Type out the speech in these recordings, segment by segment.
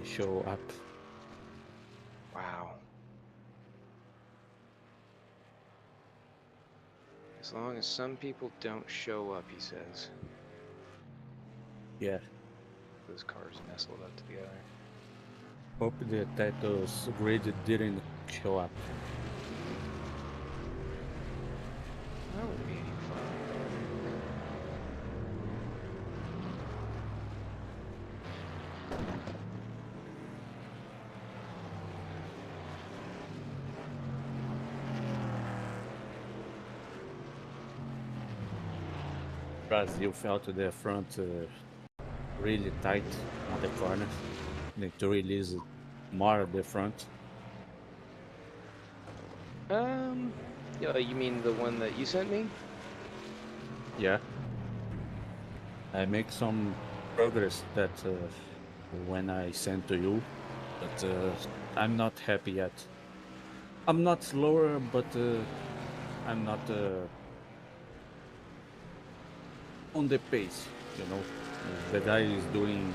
show up. Wow. As long as some people don't show up, he says. Yeah. Those cars nestled up together. Hope the titles grid didn't show up. That would be any fun. Brazil felt the front really tight on the corner. Need to release more of the front. Yeah, you mean the one that you sent me? Yeah. I make some progress that when I sent to you, but I'm not happy yet. I'm not slower, but I'm not on the pace, you know. The guy is doing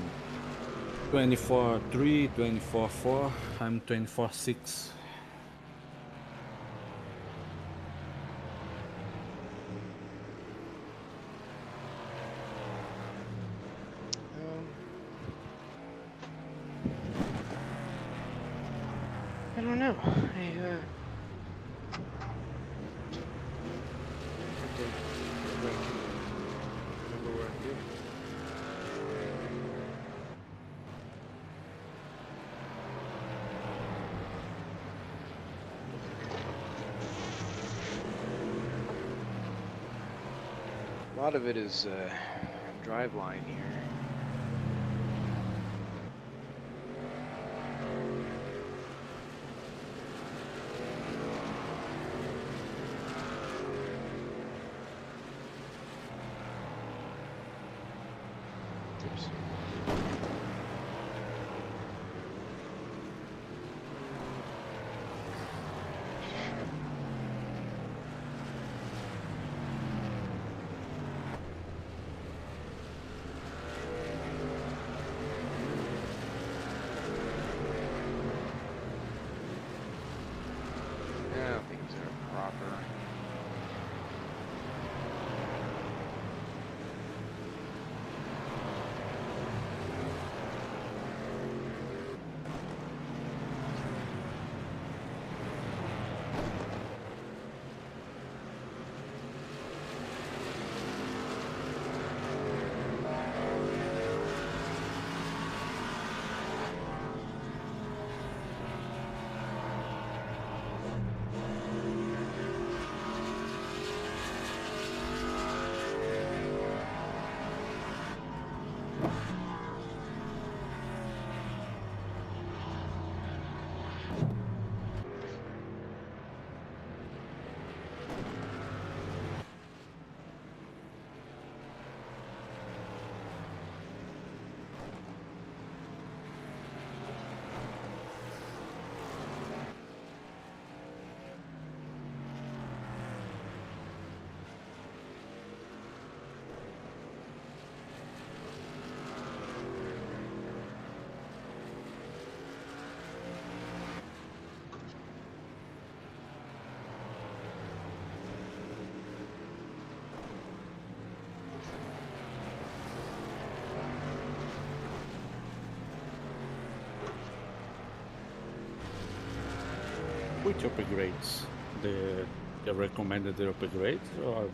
24.3, 24.4, I'm 24.6. I don't know. I have to remember what I'm doing. A lot of it is drive line here. Oops. Now things are proper. Which upgrades? The recommended upgrades, or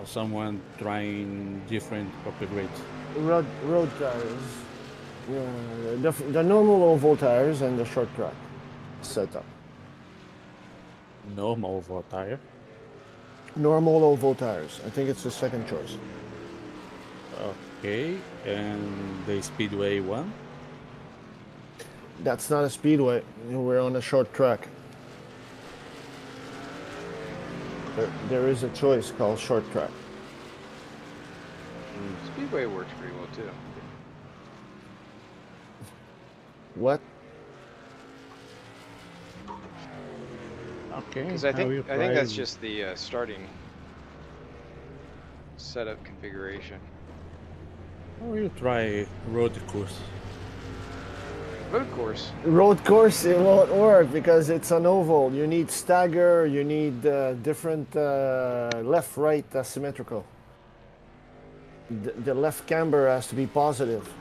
someone trying different upgrades? Road tires. The normal oval tires and the short track setup. Normal oval tire. Normal oval tires. I think it's the second choice. Okay, and the Speedway one? That's not a speedway. We're on a short track. There is a choice called short track. Speedway works pretty well too. What? Okay. Because I think that's just the starting setup configuration. How will you try road course? Road course. Road course, it won't work because it's an oval. You need stagger, you need different left-right symmetrical. The left camber has to be positive.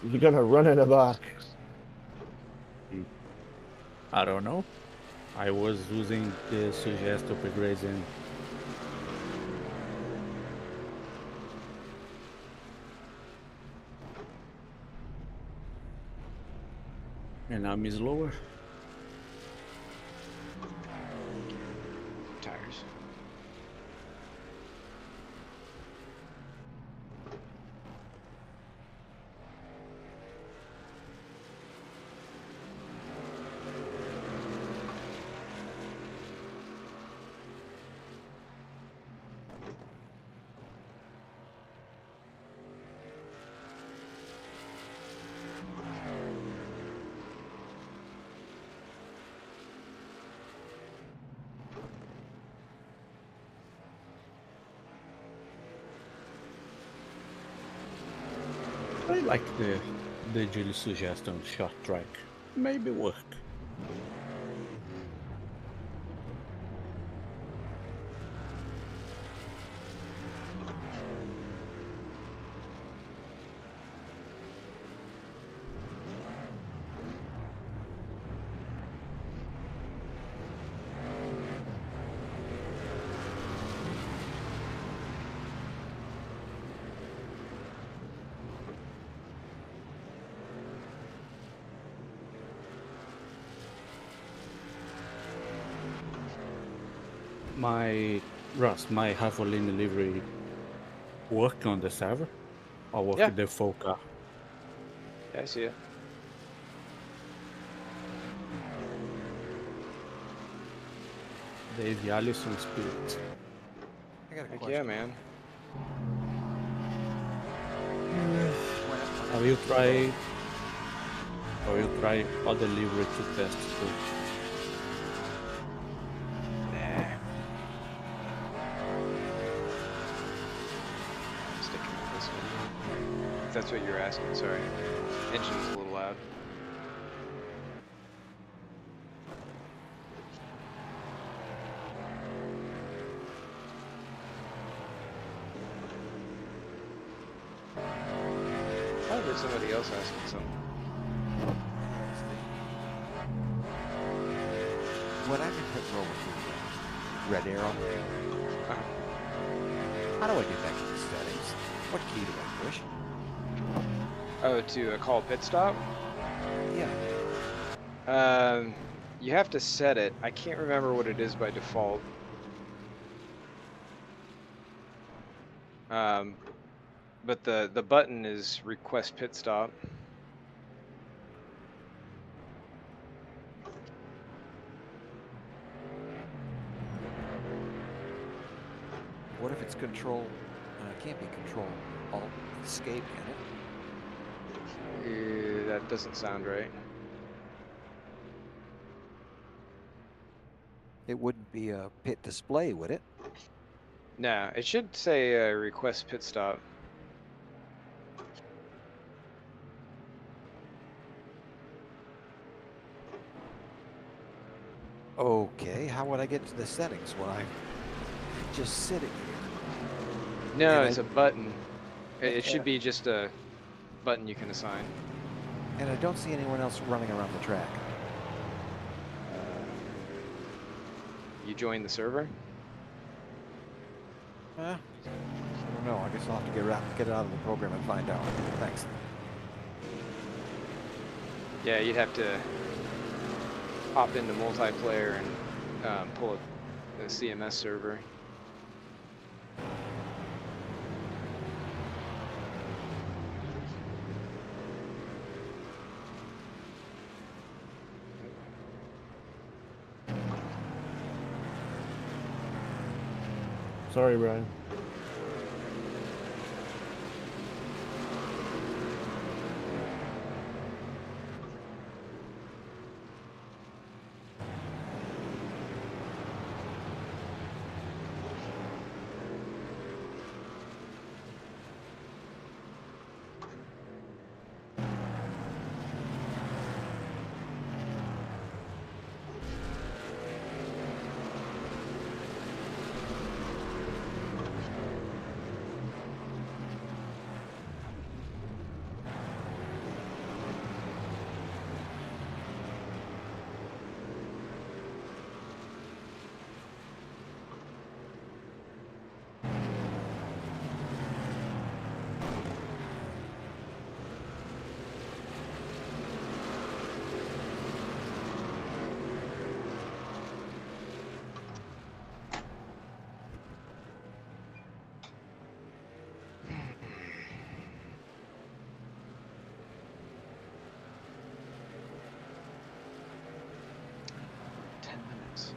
You're gonna run in the back. I don't know. I was using the suggest upgrades and I'm slower. Tires. I like the Julie suggestion short track. Maybe work. My Javelin livery work on the server? Or work Yeah. the full car? Yeah, I see it. Dave Allison Spirit. I got a Heck question. yeah, man. Have you tried other livery to test too? Nah. I'm sticking with this one. If that's what you're asking, sorry. Engine's a little loud. I heard somebody else asking something. When I'm in pit row with the red arrow, how do I get back to the settings? What key do I push? Oh, to call pit stop? Yeah. You have to set it. I can't remember what it is by default. But the button is request pit stop. What if it's control? It can't be control alt escape, can it? That doesn't sound right. It wouldn't be a pit display, would it? No, it should say request pit stop. Okay, how would I get to the settings when I'm just sitting here? No, And it's a button. It should be just a button you can assign. And I don't see anyone else running around the track. You join the server? I don't know. I guess I'll have to get it out of the program and find out. Thanks. Yeah, you'd have to hop into multiplayer and pull up the CMS server. Sorry, Brian. laps.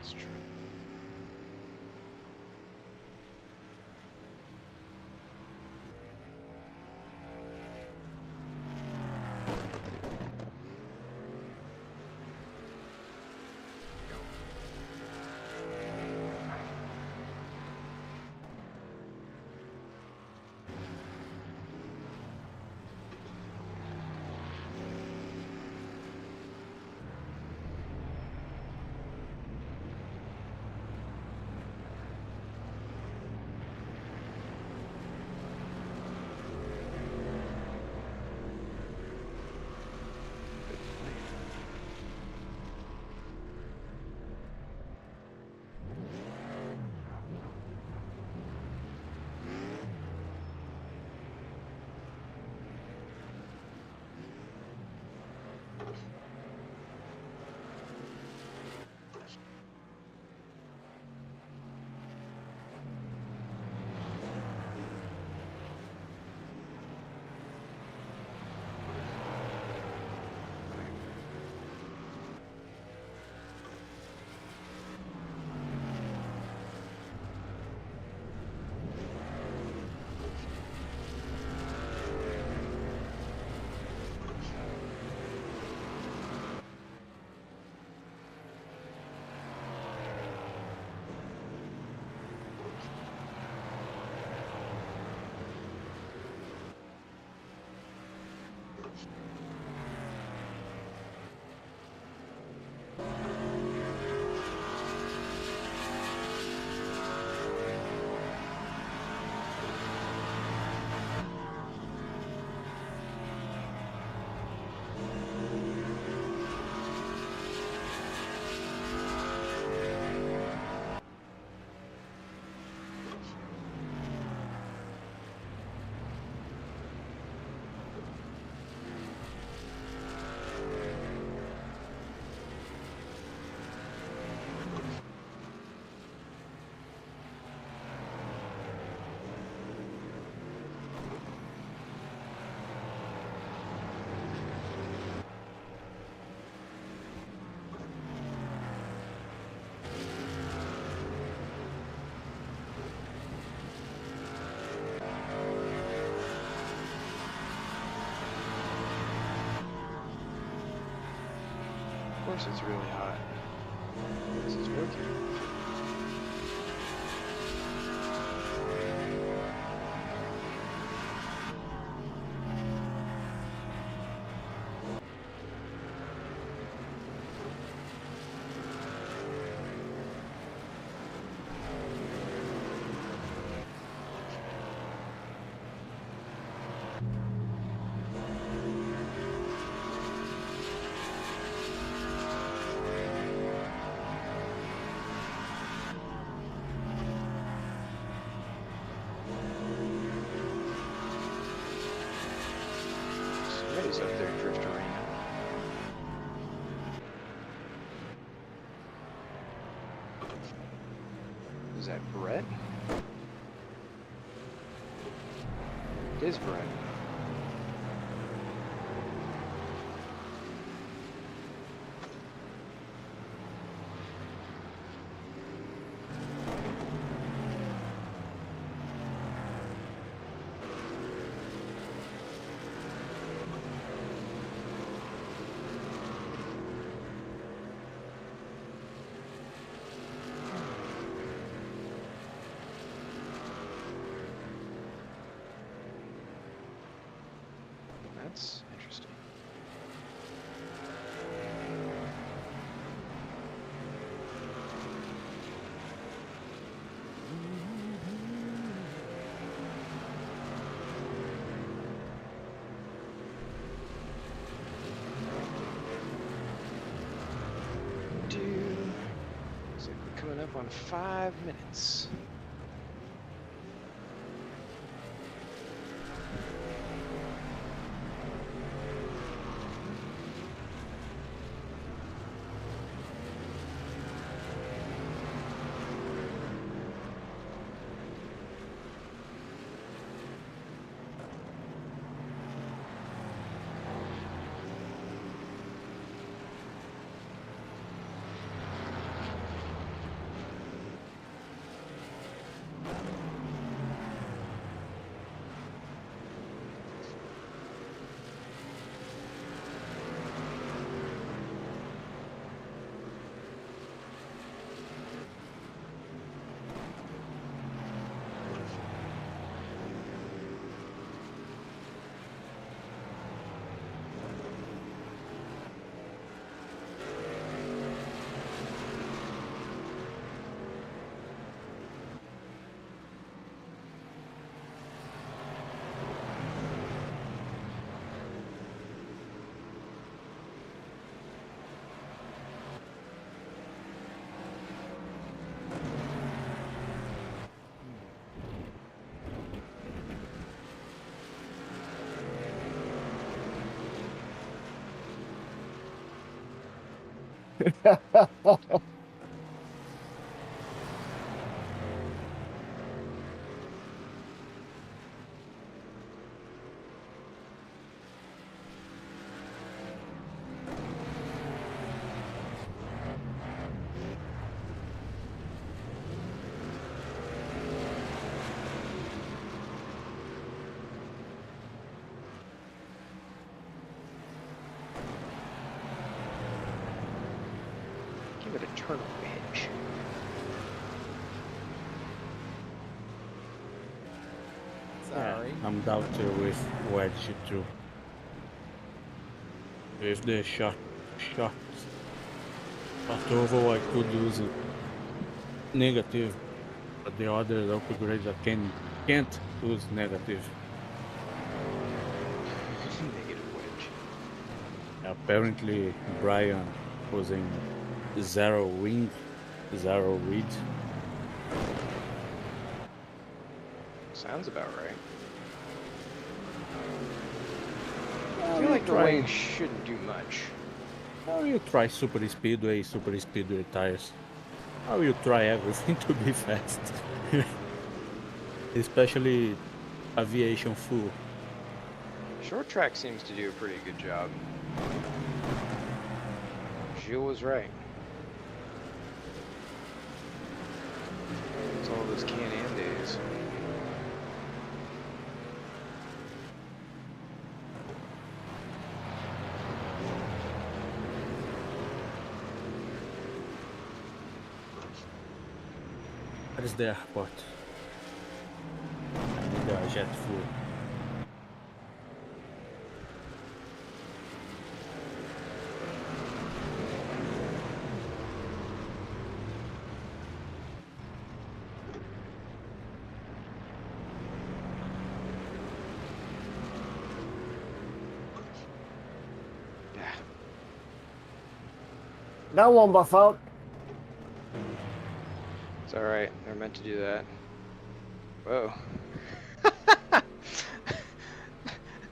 That's true. Of course it's really hot. This is working. that Brett? It is Brett. That's interesting. Looks like we're coming up on 5 minutes. Give it a turtle wedge. Sorry. I'm down there with wedge too. With the shot oval, I could use it negative, but the other upgrades I can't use negative. Negative wedge. Apparently, Brian was in zero wing, zero read. Sounds about right. Well, I feel like the try- wing shouldn't do much. How you try super speedway tires? How you try everything to be fast? Especially aviation full. Short track seems to do a pretty good job. Gilles was right. It's all those Can-Am days. What is the airport? I need a jet fuel. Yeah. That won't buff out. It's alright. They're meant to do that. Whoa.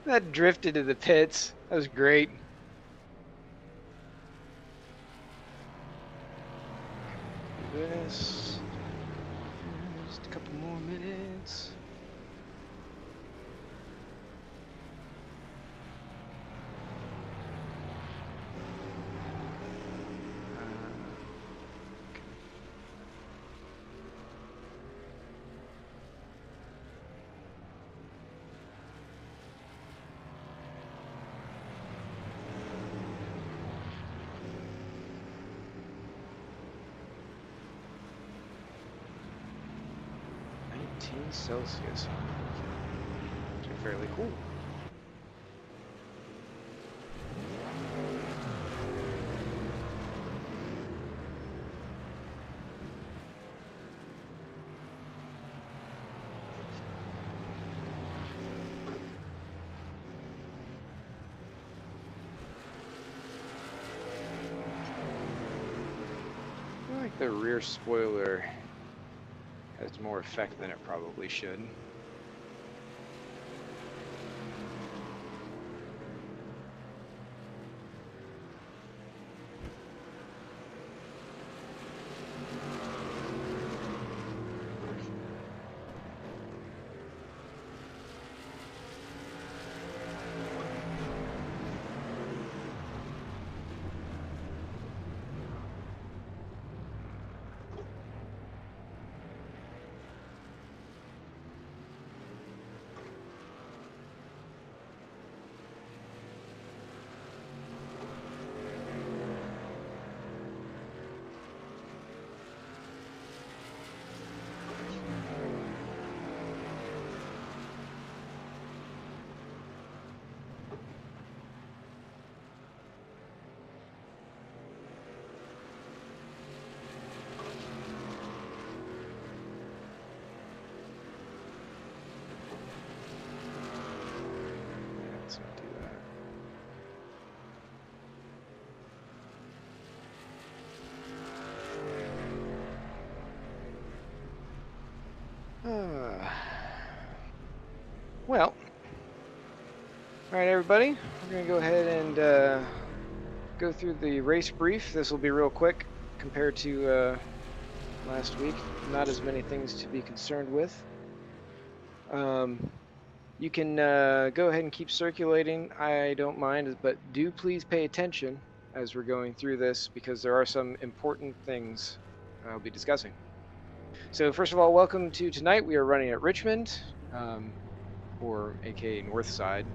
That drifted to the pits. That was great. This. more minutes. Celsius. Actually fairly cool. I feel like the rear spoiler has more effect than it probably should. Let's not do that. Well, all right, everybody. We're going to go ahead and go through the race brief. This will be real quick compared to last week. Not as many things to be concerned with. You can go ahead and keep circulating. I don't mind, but do please pay attention as we're going through this because there are some important things I'll be discussing. So first of all, welcome to tonight. We are running at Richmond, or aka North Side,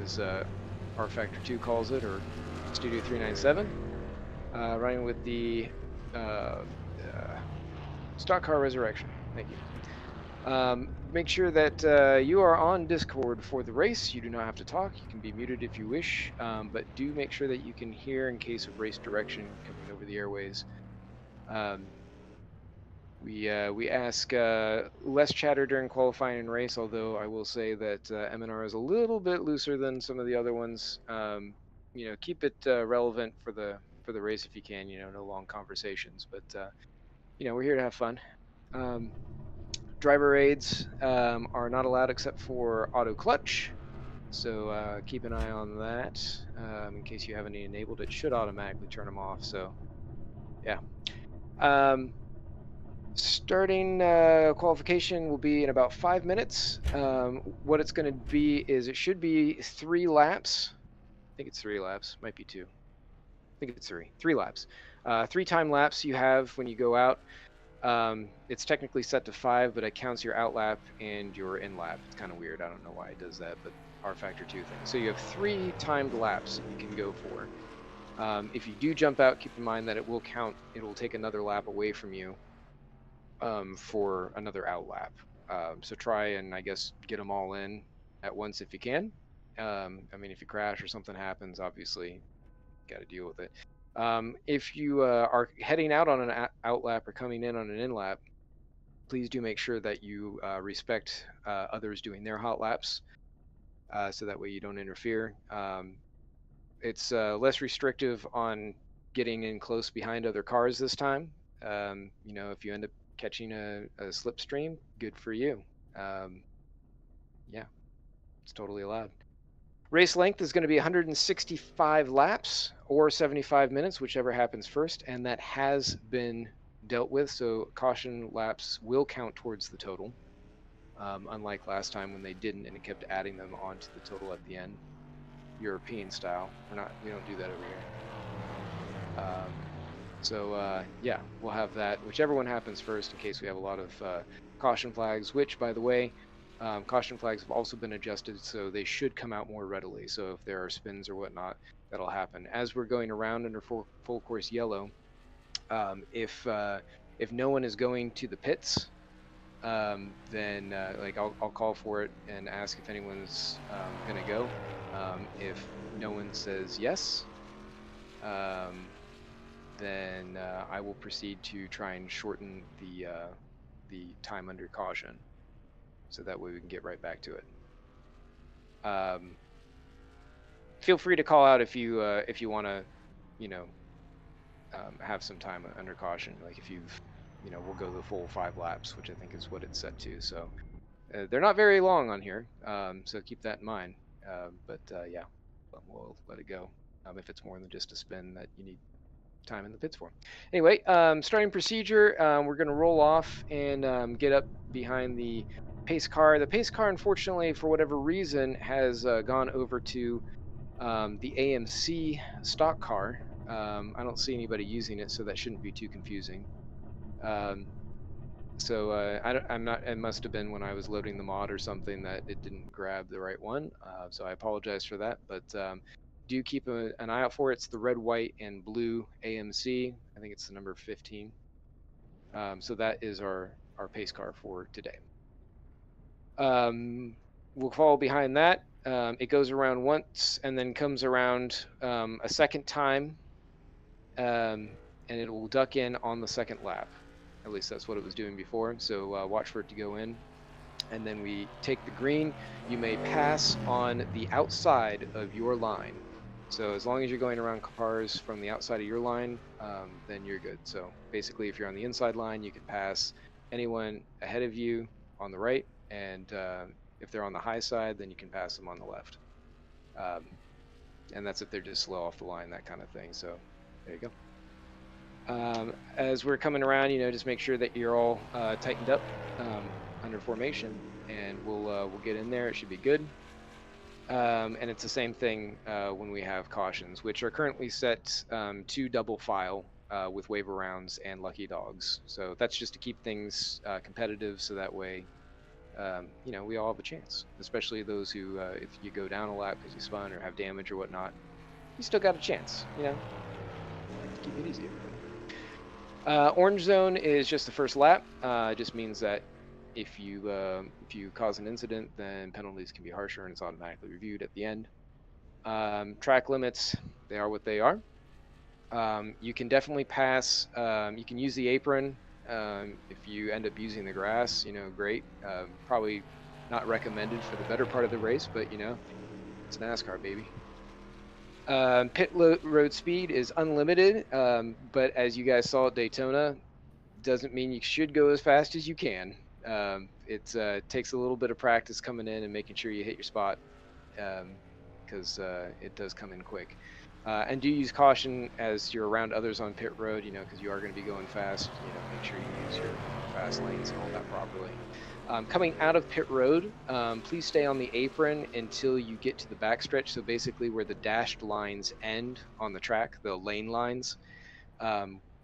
as R Factor 2 calls it, or Studio 397. Running with the Stock Car Resurrection. Thank you. Make sure that you are on Discord for the race. You do not have to talk. You can be muted if you wish, but do make sure that you can hear in case of race direction coming over the airways. We ask less chatter during qualifying and race, although I will say that MNR is a little bit looser than some of the other ones. Keep it relevant for the race if you can. No long conversations, but we're here to have fun. Driver aids are not allowed except for auto clutch, so keep an eye on that in case you have any enabled. It should automatically turn them off. So yeah. Starting qualification will be in about 5 minutes. What it's going to be is it should be 3 laps. I think it's 3 laps. Might be 2. I think it's 3. 3 laps. 3 time laps you have when you go out. It's technically set to 5, but it counts your out lap and your in lap. It's kind of weird. I don't know why it does that, but R Factor 2 thing. So you have 3 timed laps that you can go for. If you do jump out, keep in mind that it will count. It will take another lap away from you. For another out lap. So try and I guess get them all in at once if you can. If you crash or something happens, obviously got to deal with it. If you are heading out on an out lap or coming in on an in lap, please do make sure that you respect others doing their hot laps, so that way you don't interfere. It's less restrictive on getting in close behind other cars this time. If you end up catching a slipstream, good for you. Yeah, it's totally allowed. Race length is going to be 165 laps or 75 minutes, whichever happens first, and that has been dealt with, so caution laps will count towards the total. unlike last time when they didn't and it kept adding them onto the total at the end. European style. We don't do that over here. Yeah, we'll have that, whichever one happens first, in case we have a lot of caution flags, which, by the way, caution flags have also been adjusted, so they should come out more readily. So if there are spins or whatnot, that'll happen. As we're going around under full course yellow, if no one is going to the pits, then like I'll call for it and ask if anyone's gonna go. If no one says yes, then I will proceed to try and shorten the time under caution, so that way we can get right back to it. Feel free to call out if you want to, have some time under caution. Like if we'll go the full 5 laps, which I think is what it's set to. So they're not very long on here, so keep that in mind. Yeah, we'll let it go if it's more than just a spin that you need time in the pits for. Anyway, starting procedure, we're going to roll off and get up behind the pace car. The pace car, unfortunately, for whatever reason, has gone over to the AMC stock car. I don't see anybody using it, so that shouldn't be too confusing. I'm not. It must have been when I was loading the mod or something that it didn't grab the right one. So I apologize for that. But do keep an eye out for it. It's the red, white, and blue AMC. I think it's the number 15. So that is our pace car for today. We'll follow behind that. It goes around once and then comes around a second time, and it will duck in on the second lap. At least that's what it was doing before. So watch for it to go in. And then we take the green. You may pass on the outside of your line. So as long as you're going around cars from the outside of your line, then you're good. So basically, if you're on the inside line, you can pass anyone ahead of you on the right. And if they're on the high side, then you can pass them on the left. And that's if they're just slow off the line, that kind of thing. So there you go. As we're coming around, just make sure that you're all tightened up under formation, and we'll get in there. It should be good. And it's the same thing when we have cautions, which are currently set to double file with waiver rounds and lucky dogs. So that's just to keep things competitive, so that way we all have a chance, especially those who, if you go down a lap because you spun or have damage or whatnot, you still got a chance, keep it easy, everybody. Orange zone is just the first lap. It just means that if you cause an incident, then penalties can be harsher and it's automatically reviewed at the end. Track limits, they are what they are. You can definitely pass. You can use the apron. If you end up using the grass, great. Probably not recommended for the better part of the race, but it's NASCAR, baby. Pit road speed is unlimited, but as you guys saw at Daytona, doesn't mean you should go as fast as you can. It takes a little bit of practice coming in and making sure you hit your spot, because it does come in quick. And do use caution as you're around others on pit road, because you are going to be going fast. Make sure you use your fast lanes and all that properly. Coming out of pit road, please stay on the apron until you get to the backstretch. So basically where the dashed lines end on the track, the lane lines.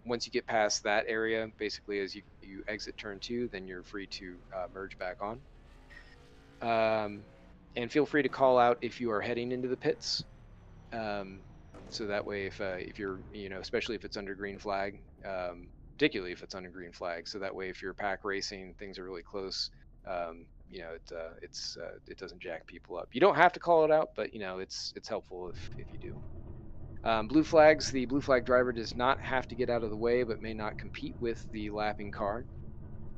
Once you get past that area, basically as you exit turn 2, then you're free to merge back on. And feel free to call out if you are heading into the pits. So that way, if you're, especially if it's under green flag, particularly if it's under green flag. So that way, if you're pack racing, things are really close. It doesn't jack people up. You don't have to call it out, but it's helpful if you do. Blue flags. The blue flag driver does not have to get out of the way, but may not compete with the lapping car.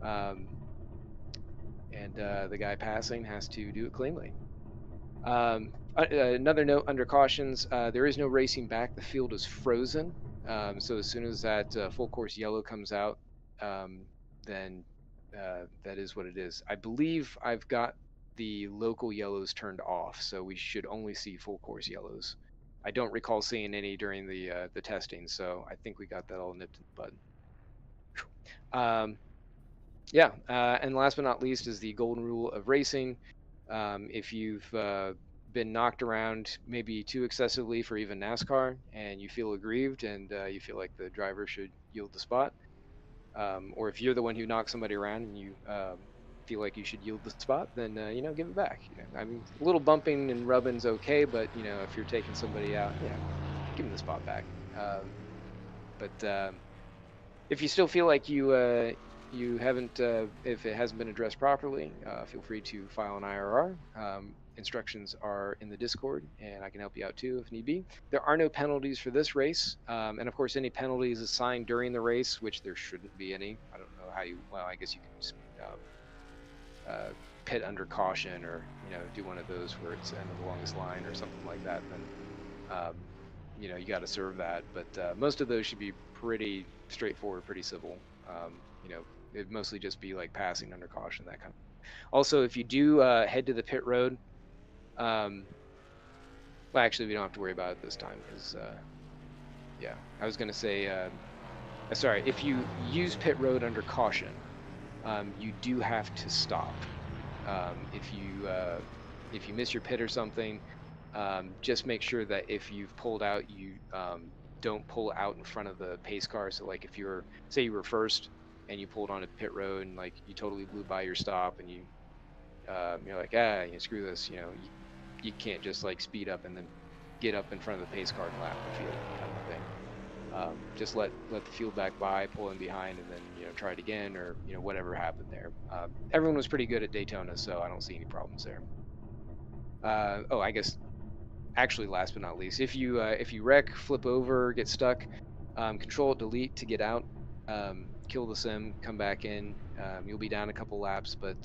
And the guy passing has to do it cleanly. Another note under cautions, there is no racing back. The field is frozen. So as soon as that full course yellow comes out, then that is what it is. I believe I've got the local yellows turned off, so we should only see full course yellows. I don't recall seeing any during the testing, so I think we got that all nipped in the bud. Yeah, and last but not least is the golden rule of racing. If you've been knocked around maybe too excessively for even NASCAR, and you feel aggrieved and you feel like the driver should yield the spot, or if you're the one who knocks somebody around and you feel like you should yield the spot, then give it back. I mean, a little bumping and rubbing's okay, but if you're taking somebody out, give them the spot back. But if you still feel like you haven't, if it hasn't been addressed properly, feel free to file an IRR. Instructions are in the Discord, and I can help you out too if need be. There are no penalties for this race, and of course, any penalties assigned during the race, which there shouldn't be any. I don't know how you. Well, I guess you can pit under caution, or do one of those where it's end of the longest line or something like that. Then you got to serve that. But most of those should be pretty straightforward, pretty civil. It'd mostly just be like passing under caution, that kind of. Also, if you do head to the pit road, well, actually, we don't have to worry about it this time because, yeah, I was gonna say, sorry, if you use pit road under caution, you do have to stop. If you miss your pit or something, just make sure that if you've pulled out, you don't pull out in front of the pace car. So like if say you were first and you pulled on a pit road and like you totally blew by your stop and you're like, screw this, you can't just like speed up and then get up in front of the pace car and lap the field kind of thing. Just let the field back by, pull in behind, and then try it again, or whatever happened there. Everyone was pretty good at Daytona, so I don't see any problems there. I guess actually last but not least, if you wreck, flip over, get stuck, Control Delete to get out, kill the sim, come back in. You'll be down a couple laps, but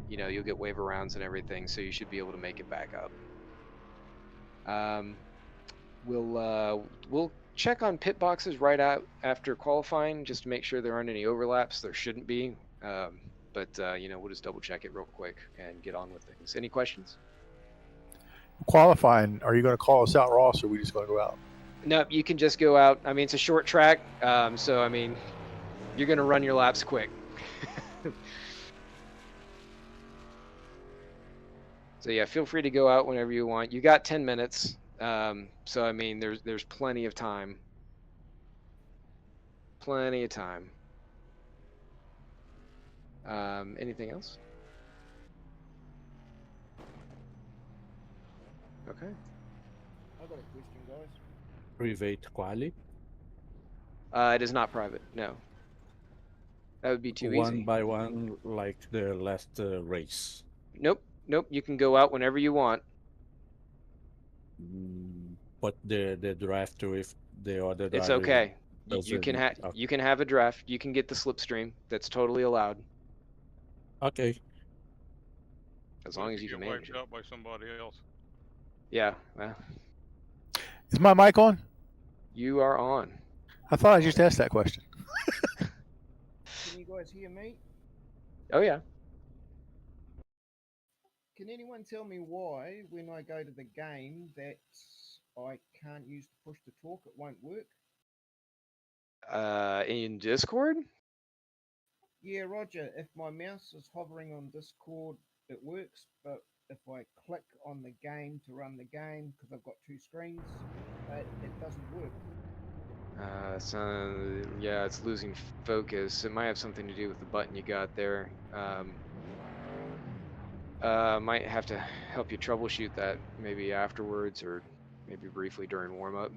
you'll get waiver rounds and everything, so you should be able to make it back up. We'll check on pit boxes right out after qualifying just to make sure there aren't any overlaps. There shouldn't be, but we'll just double check it real quick and get on with things. Any questions? Qualifying, are you going to call us out, Ross, or are we just going to go out? No, you can just go out. I mean, it's a short track, so I mean, you're going to run your laps quick. So yeah, feel free to go out whenever you want. You got 10 minutes, so I mean, there's plenty of time. Plenty of time. Anything else? Okay. I've got a question, guys. Private quali? It is not private. No. That would be too easy. One by one, like the last race. Nope. You can go out whenever you want. But the draft with the other driver. It's okay. Okay. You can have a draft. You can get the slipstream. That's totally allowed. Okay. As long as you can manage it. Wiped out by somebody else. Yeah. Well, Is my mic on? you are on. I thought I just asked that question. Can you guys hear me? Oh yeah. Can anyone tell me why, when I go to the game, that I can't use the push to talk? It won't work. In Discord? Yeah, Roger. If my mouse is hovering on Discord, it works. But if I click on the game to run the game, because I've got two screens, it doesn't work. Yeah, it's losing focus. It might have something to do with the button you got there. Might have to help you troubleshoot that maybe afterwards or maybe briefly during warm-up.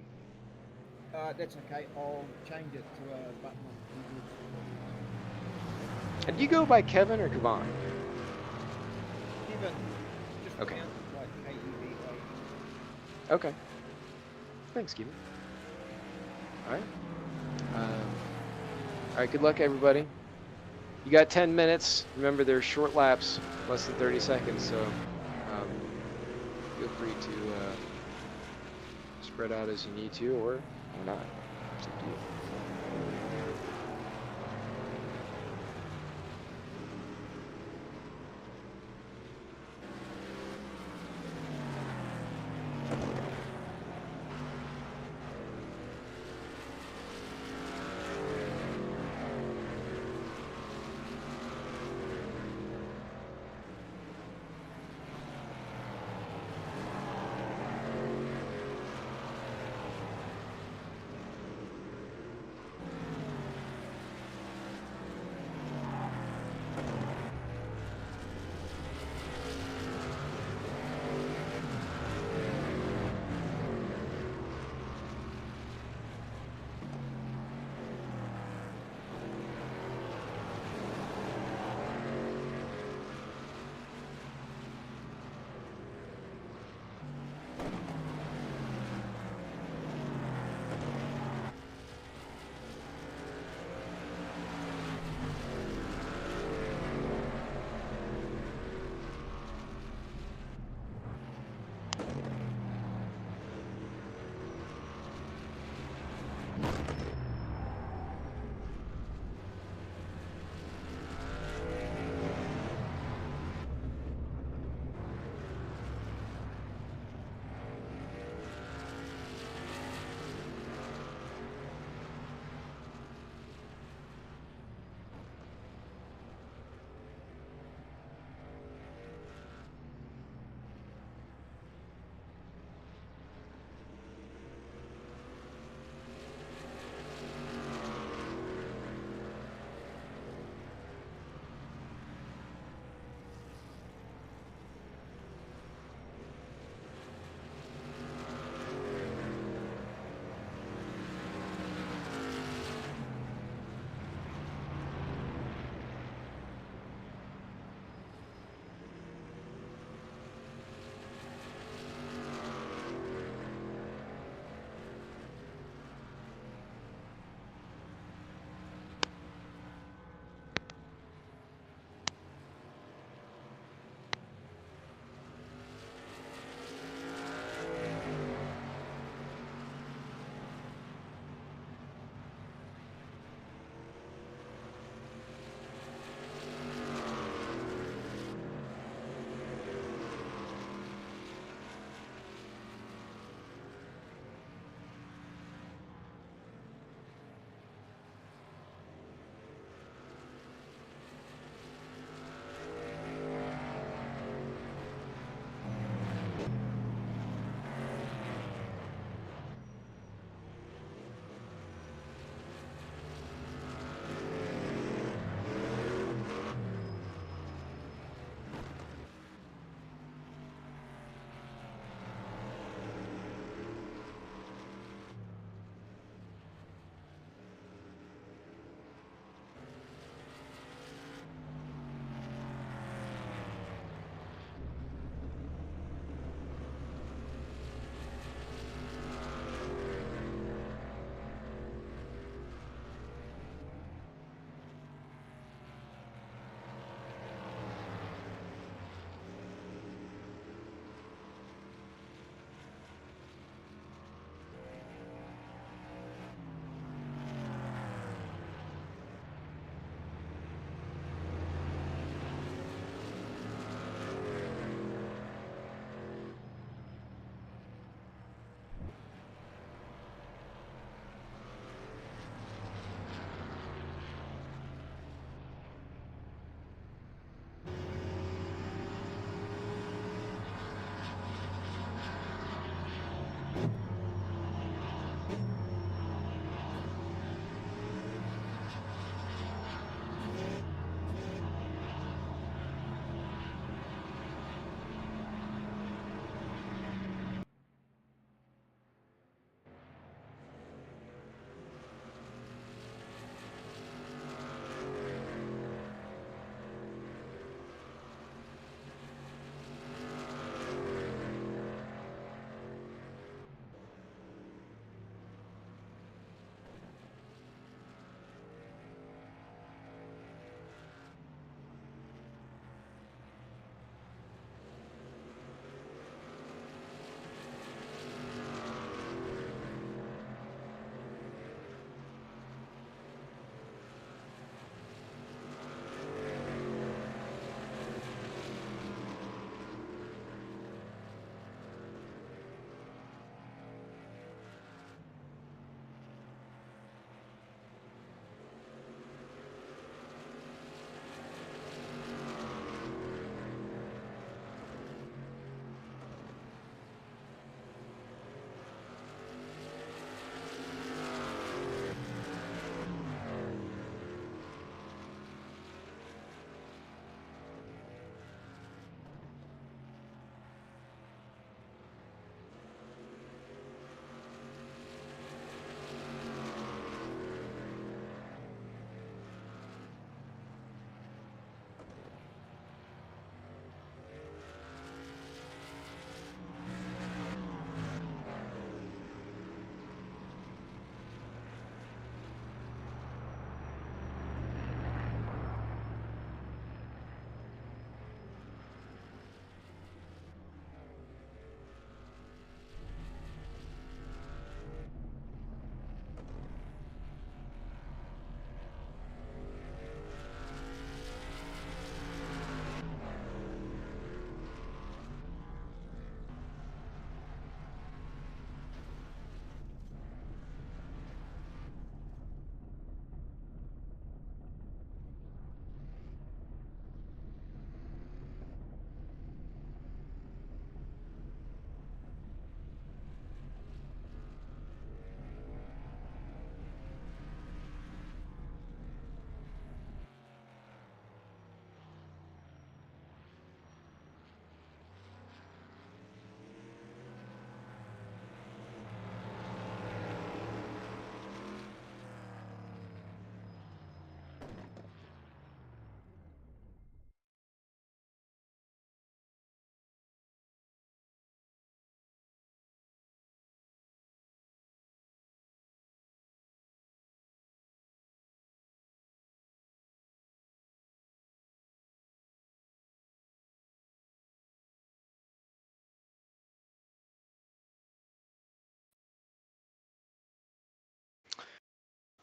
That's okay. I'll change it to a button on the keyboard. And do you go by Kevin or Kavan? Kevin, just Okay. pronounce it like K-E-V-I-N. Okay. Thanks, Kevin. Alright. Alright, good luck, everybody. You got 10 minutes. Remember, they're short laps, less than 30 seconds, so feel free to spread out as you need to, or not. It's up to you.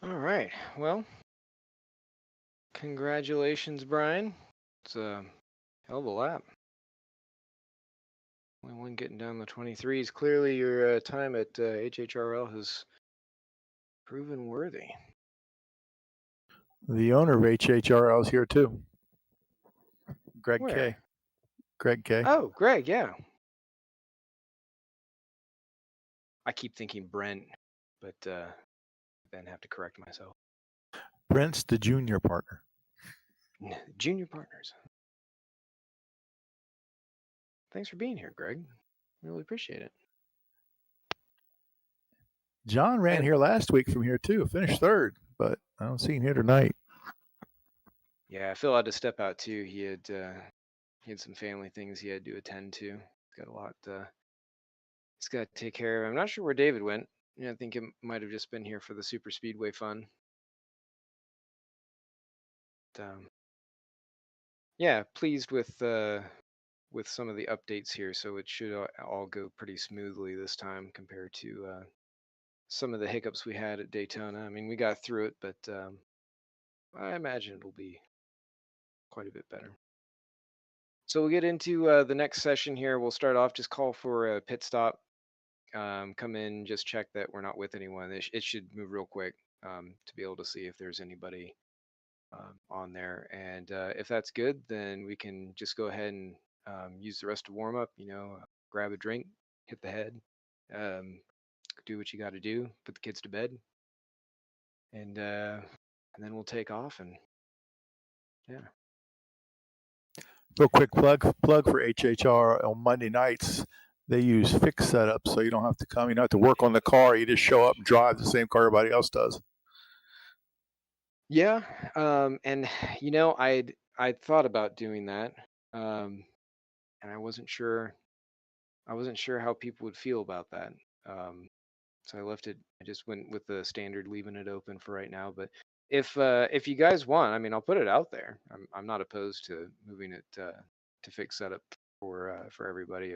All right. Well, congratulations, Brian. It's a hell of a lap. Only one getting down the 23s. Clearly, your time at HHRL has proven worthy. The owner of HHRL is here too. Greg Where? K. Greg K. Oh, Greg, yeah. I keep thinking Brent, but then have to correct myself. Brent's the junior partner. Junior partners. Thanks for being here, Greg. Really appreciate it. John ran here last week from here too. Finished third, but I don't see him here tonight. Yeah, Phil had to step out too. He had some family things he had to attend to. He's got a lot he's got to take care of. I'm not sure where David went. Yeah, I think it might have just been here for the super speedway fun. But, yeah, pleased with some of the updates here. So it should all go pretty smoothly this time compared to some of the hiccups we had at Daytona. I mean, we got through it, but I imagine it'll be quite a bit better. So we'll get into the next session here. We'll start off, just call for a pit stop. Come in, just check that we're not with anyone. It should move real quick to be able to see if there's anybody on there. And if that's good, then we can just go ahead and use the rest of warm up, grab a drink, hit the head, do what you got to do, put the kids to bed, and then we'll take off. And yeah. Real quick plug for HHR on Monday nights. They use fixed setup, so you don't have to come. You don't have to work on the car. You just show up and drive the same car everybody else does. Yeah, and I'd thought about doing that, and I wasn't sure how people would feel about that. So I left it. I just went with the standard, leaving it open for right now. But if you guys want, I mean, I'll put it out there. I'm not opposed to moving it to fixed setup for everybody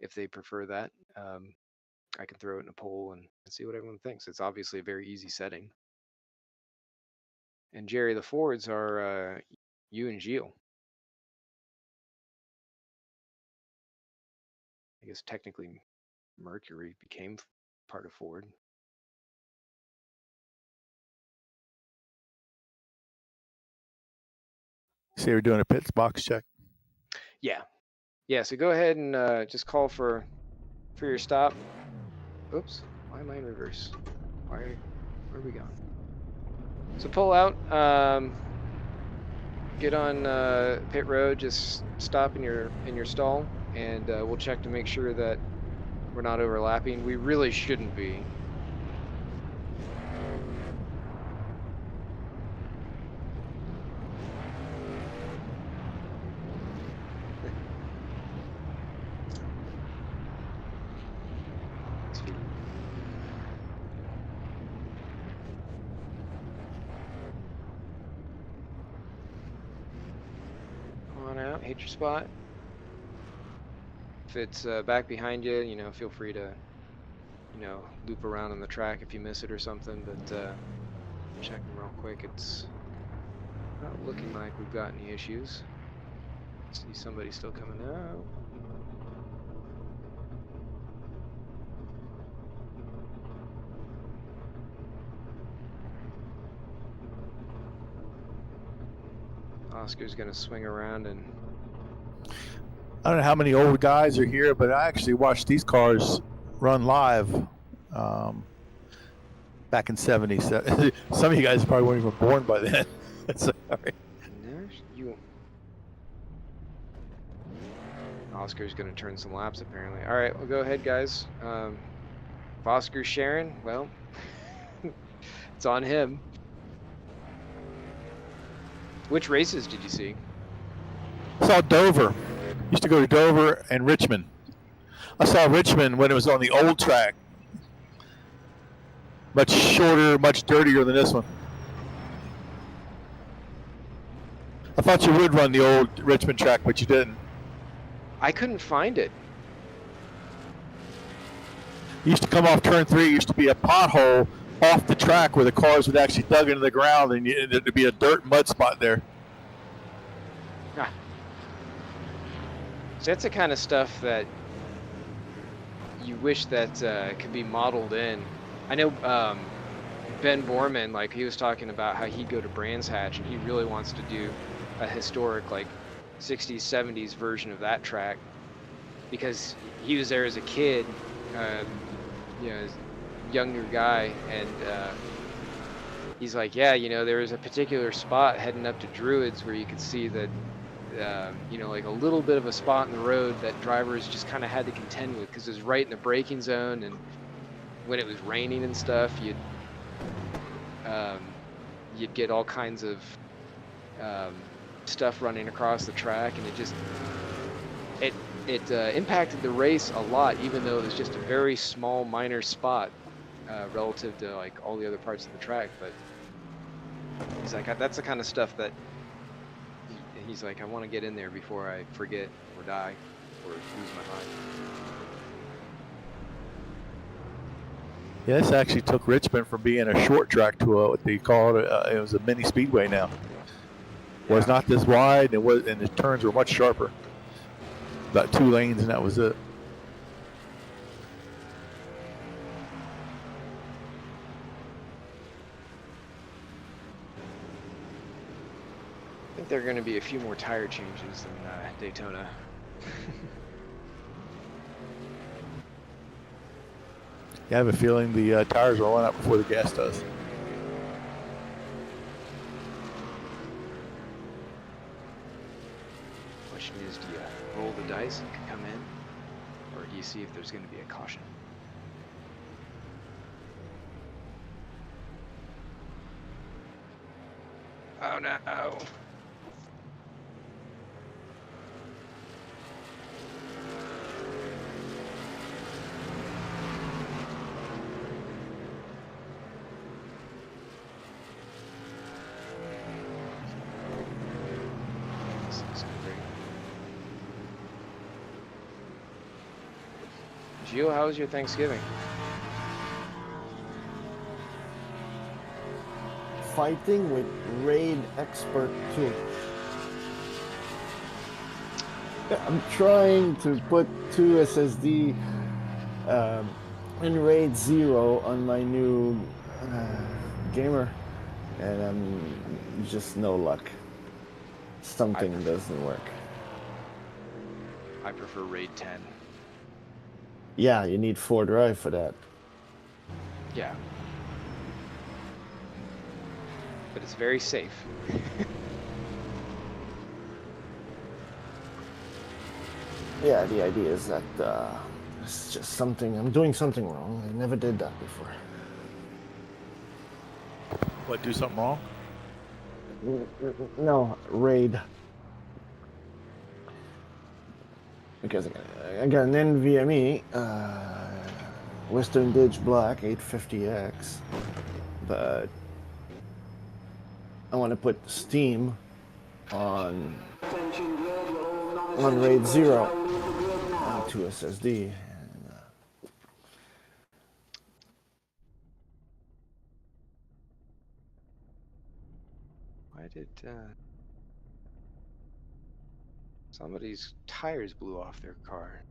if they prefer that. I can throw it in a poll and see what everyone thinks. It's obviously a very easy setting. And Jerry, the Fords are you and Gilles. I guess technically Mercury became part of Ford. See, we're doing a pits box check. Yeah. So go ahead and just call for your stop. Oops, why am I in reverse? Where are we going? So pull out, get on pit road, just stop in your stall, and we'll check to make sure that we're not overlapping. We really shouldn't be. Hit your spot. If it's back behind you, feel free to, loop around on the track if you miss it or something. But checking real quick, it's not looking like we've got any issues. See somebody still coming out. Oscar's gonna swing around and. I don't know how many old guys are here, but I actually watched these cars run live back in '77. Some of you guys probably weren't even born by then. Sorry. Oscar's going to turn some laps, apparently. All right, well, go ahead, guys. If Oscar's sharing, well, it's on him. Which races did you see? I saw Dover. Used to go to Dover and Richmond. I saw Richmond when it was on the old track. Much shorter, much dirtier than this one. I thought you would run the old Richmond track, but you didn't. I couldn't find it. You used to come off turn 3. It used to be a pothole off the track where the cars would actually dug into the ground, and there'd be a dirt mud spot there. So that's the kind of stuff that you wish that could be modeled in. I know Ben Borman, like, he was talking about how he'd go to Brands Hatch and he really wants to do a historic, like, 60s, 70s version of that track because he was there as a kid, you know, as a younger guy, and he's like, yeah, you know, there was a particular spot heading up to Druids where you could see that, you know, like a little bit of a spot in the road that drivers just kind of had to contend with because it was right in the braking zone, and when it was raining and stuff, you'd get all kinds of stuff running across the track, and it impacted the race a lot, even though it was just a very small, minor spot relative to like all the other parts of the track. But he's like, that's the kind of stuff that he's like, I want to get in there before I forget or die or lose my mind. Yeah, this actually took Richmond from being a short track to what they call it. It was a mini speedway now. It was not this wide, and the turns were much sharper. About 2 lanes, and that was it. I think there are going to be a few more tire changes than Daytona. Yeah, I have a feeling the tires will run out before the gas does. Question is, do you roll the dice and come in, or do you see if there's going to be a caution? Oh no! Gio, how was your Thanksgiving? Fighting with Raid Expert 2. I'm trying to put 2 SSD in RAID 0 on my new gamer, and I'm just no luck. Something doesn't work. I prefer RAID 10. Yeah, you need 4 drive for that. Yeah. But it's very safe. Yeah, the idea is that it's just something, I'm doing something wrong. I never did that before. What, do something wrong? No, RAID. Because I got an NVMe, Western Dig Black 850X, but I want to put Steam on RAID 0 onto SSD. And, Why did somebody's tires blew off their car?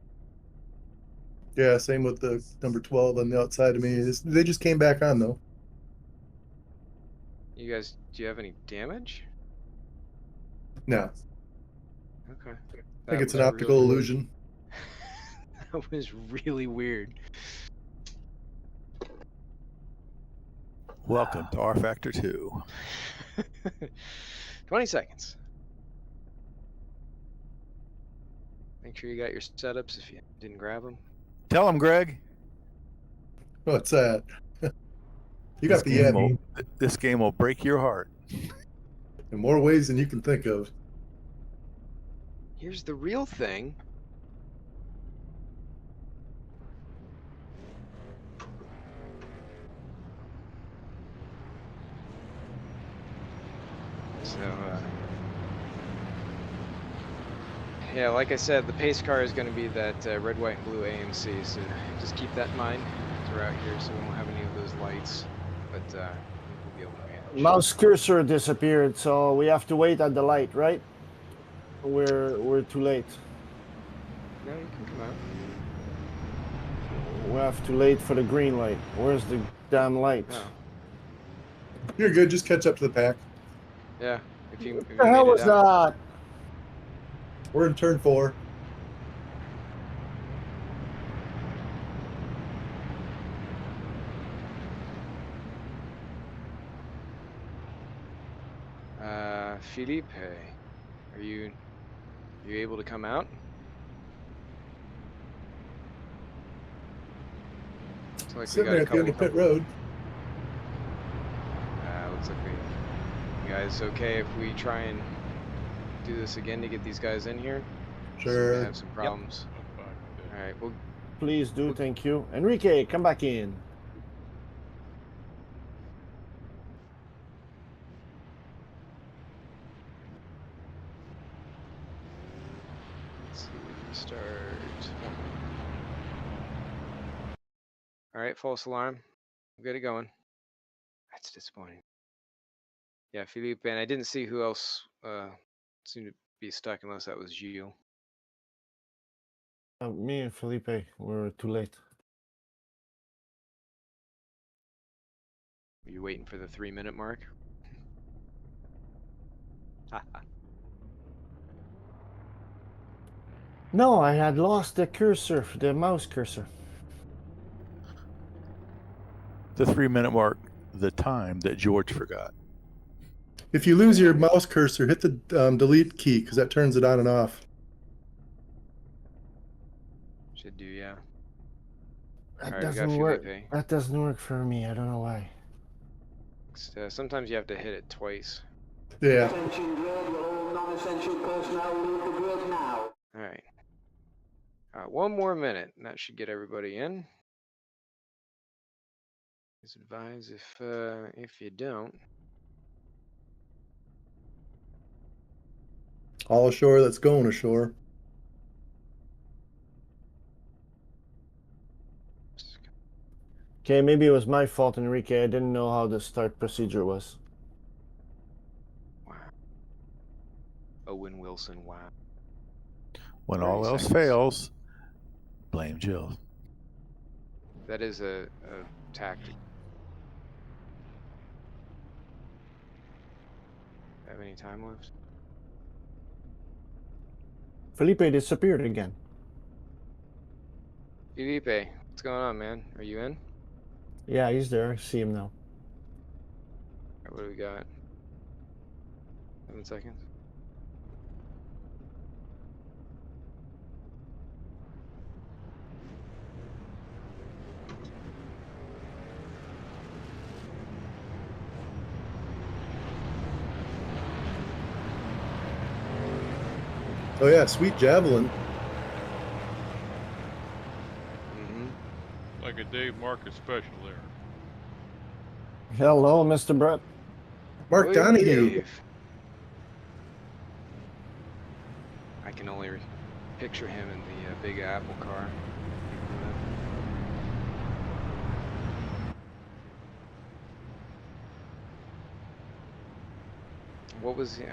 Yeah, same with the number 12 on the outside of me. They just came back on though. You guys, do you have any damage? No, Okay. I think it's an optical illusion. That was really weird. Welcome to R Factor 2. 20 seconds. Make sure you got your setups if you didn't grab them. Tell him, Greg. What's that? You got the Yeti This game will break your heart. in more ways than you can think of. Here's the real thing. So, yeah, like I said, the pace car is going to be that red, white, and blue AMC, so just keep that in mind throughout here so we won't have any of those lights. but I think we'll be able to manage. Mouse cursor disappeared, so we have to wait at the light, right? We're too late. No, you can come out. We have to late for the green light. Where's the damn light? Oh, You're good. Just catch up to the pack. yeah. If you What made the hell it was out. that? We're in turn 4. Felipe, are you able to come out? Looks like we Sitting got there a at the end couple. of pit road. Looks like you guys okay if we try and do this again to get these guys in here? Seem to Sure. have some problems. All right. Well, Please do, thank you. Enrique, come back in. let's see. We can start. All right. False alarm. We'll get it going. That's disappointing. Yeah, Philippe, and I didn't see who else seemed to be stuck unless that was Gilles. Me and Felipe, we're too late. Are you waiting for the 3-minute mark? No, I had lost the cursor, the mouse cursor. The 3-minute mark, the time that George forgot. If you lose your mouse cursor, hit the delete key because that turns it on and off. Should do, yeah. That Alright, we got doesn't work. Felipe. That doesn't work for me. I don't know why. Sometimes you have to hit it twice. Yeah. Attention grid, all non-essential personnel leave the grid now. Alright. One more minute, and that should get everybody in. Please advise if you don't. All ashore that's going ashore. Okay, maybe it was my fault, Enrique. I didn't know how the start procedure was. Wow. Owen Wilson, wow. When 30 all else seconds. fails, blame Jill. That is a tactic. Have any time left? Felipe disappeared again. Felipe, what's going on, man? Are you in? Yeah, he's there. I see him now. Alright, what do we got? 7 seconds. Oh yeah, sweet javelin. Mm-hmm. Like a Dave Marcus special there. Hello, Mr. Brett. Mark Oy, Donahue. Dave. I can only picture him in the Big Apple car. What was the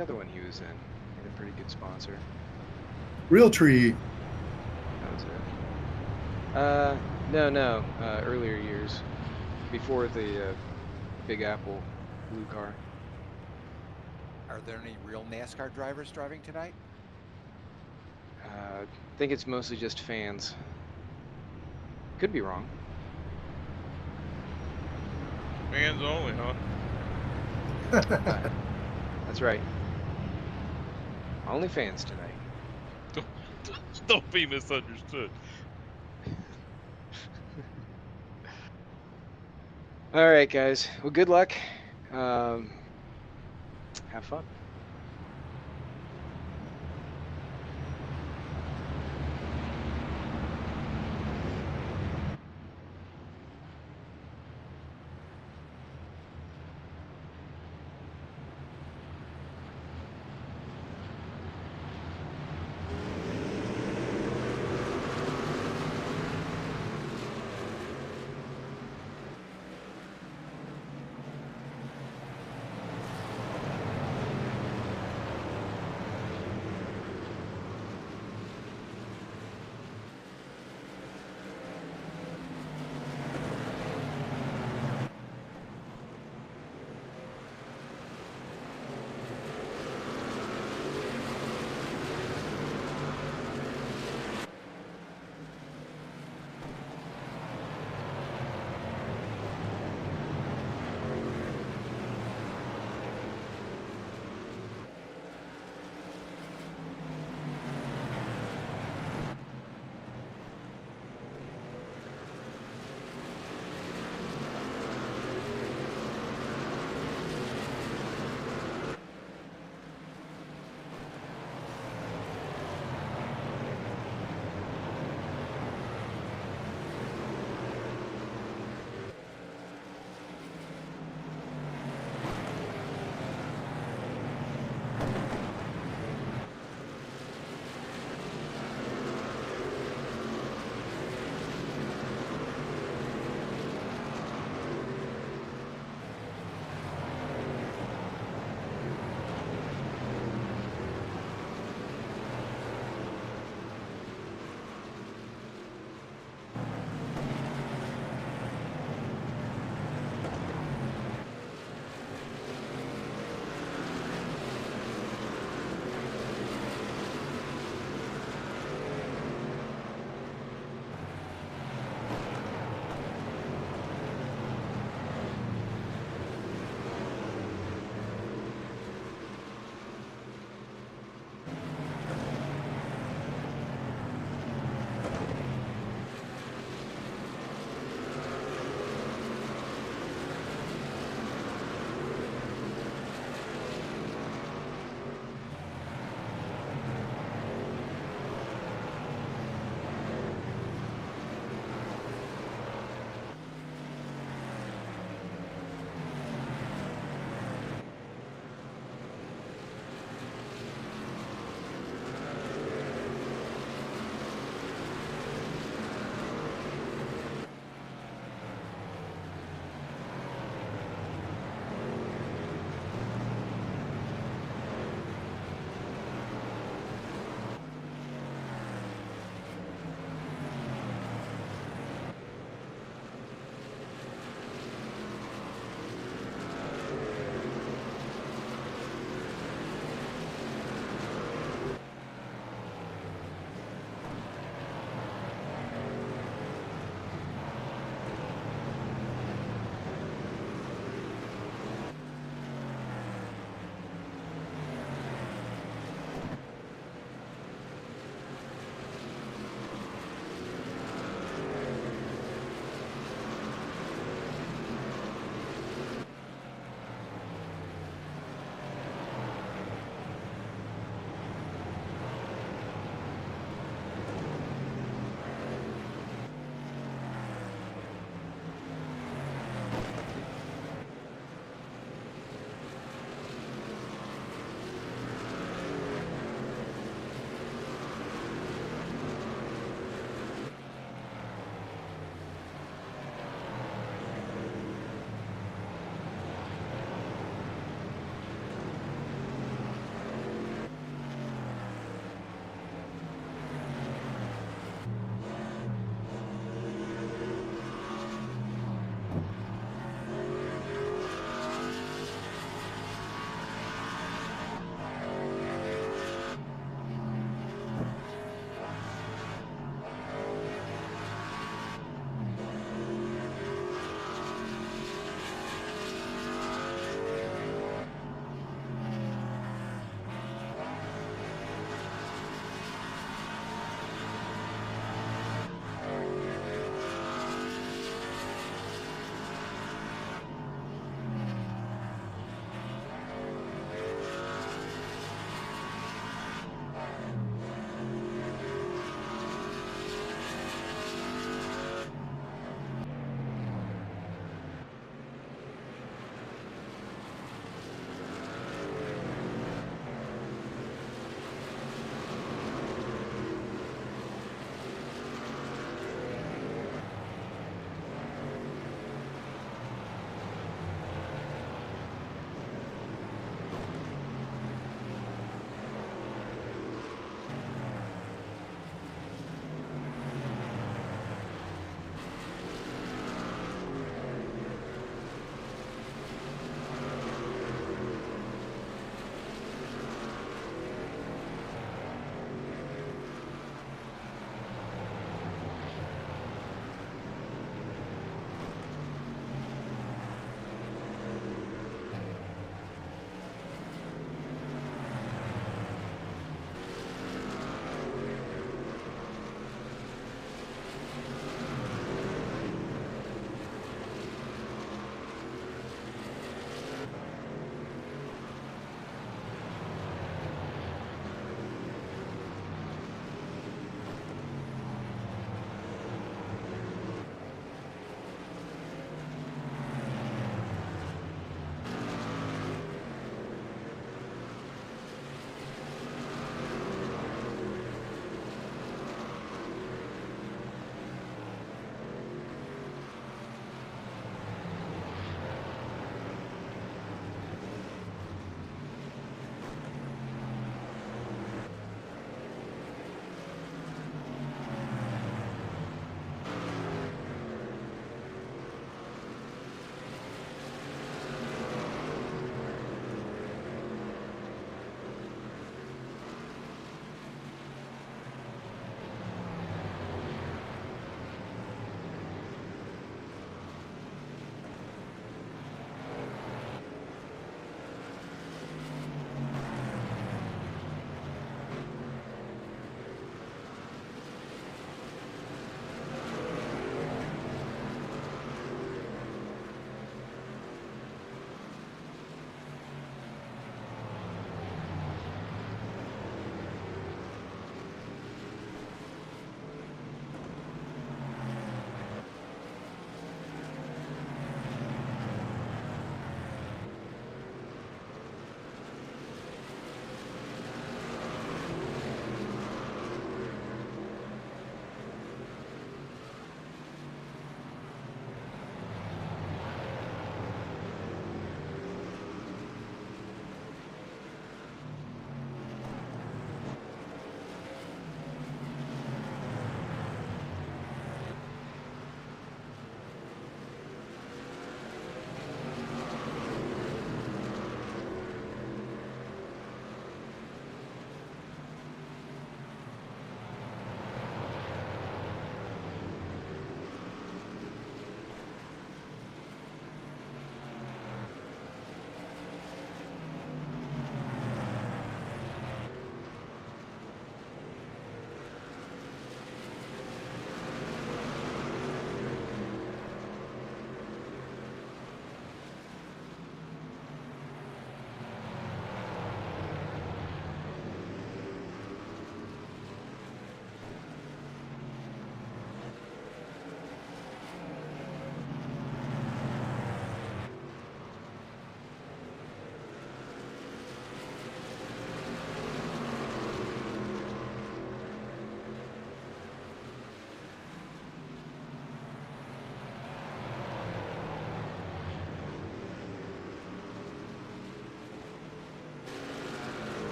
other one he was in? He had a pretty good sponsor. Real Tree. That was it. No. Earlier years, before the Big Apple blue car. Are there any real NASCAR drivers driving tonight? I think it's mostly just fans. Could be wrong. Fans only, huh? That's right. Only fans tonight. Don't be misunderstood. All right, guys. Well, good luck. Have fun.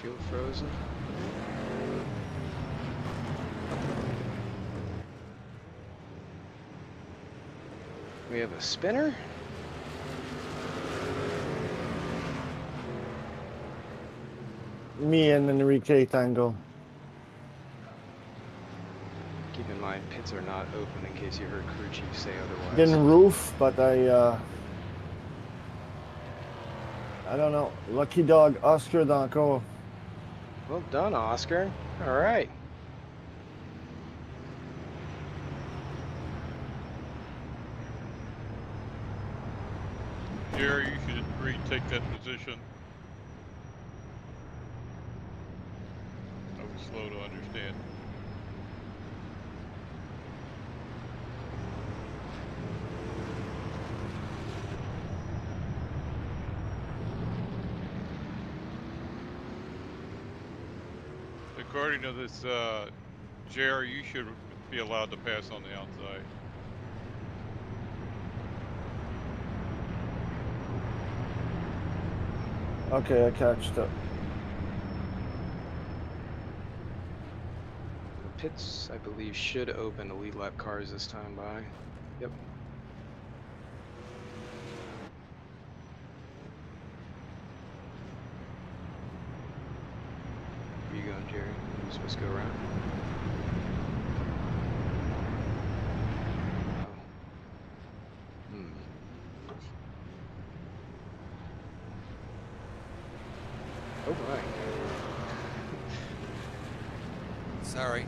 Fuel frozen. We have a spinner. Me and Enrique Tango. Keep in mind, pits are not open in case you heard crew chief say otherwise. Didn't roof, but I don't know. Lucky dog, Oscar Danko. Well done, Oscar. All right. Jerry, you should retake that position. I was slow to understand. According to this, Jerry, you should be allowed to pass on the outside. Okay, I catched up. The pits, I believe, should open to lead lap cars this time by. Yep. Where you going, Jerry? You're supposed to go around. Oh. Hmm. Oh my. Sorry.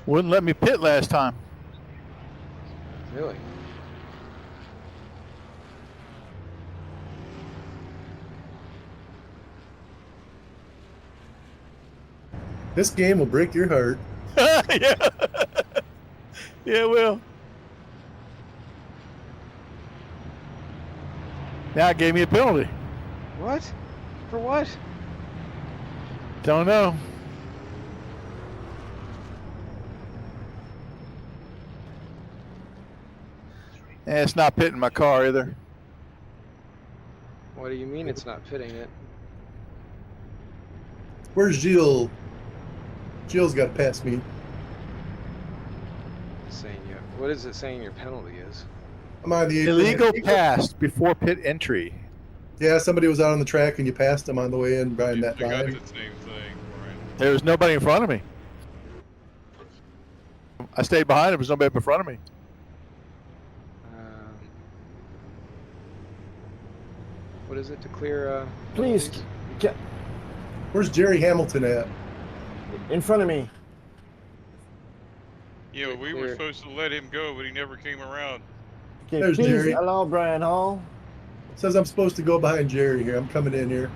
Wouldn't let me pit last time. Really? This game will break your heart. Yeah. Yeah, it will. Now it gave me a penalty. What? For what? Don't know. And it's not pitting my car either. What do you mean it's not pitting it? Where's Gilles? Gilles got to pass me. It's saying you. What is it saying your penalty is? I'm on the Illegal pass before pit entry. Yeah, somebody was out on the track and you passed them on the way in, Brian. That You got time. the same thing, Brian. There was nobody in front of me. I stayed behind. There was nobody up in front of me. What is it to clear? Please, Where's Jerry Hamilton at? in front of me. Yeah, we were supposed to let him go, but he never came around. Okay, There's please Jerry. allow Brian Hall. Says I'm supposed to go behind Jerry here. I'm coming in here.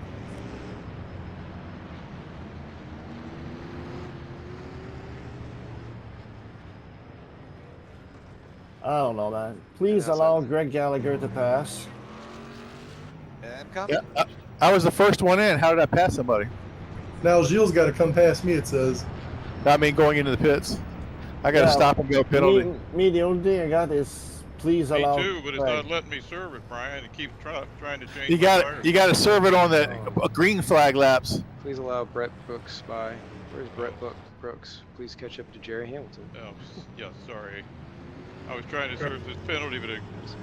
I don't know, man. Please Yeah, allow so- Greg Gallagher to pass. And coming. Yeah, I was the first one in. How did I pass somebody? Now Gilles got to come past me. It says. I mean, going into the pits. I got to Yeah, stop and go penalty. Me, the only thing I got is please Me allow. too, but it's Greg. not letting me serve it, Brian. And keep trying to change. You my got tires. you got to serve it on the green flag laps. Please allow Brett Brooks by. Where's Brett Brooks? Please catch up to Jerry Hamilton. Oh, yeah, sorry. I was trying to serve this penalty, but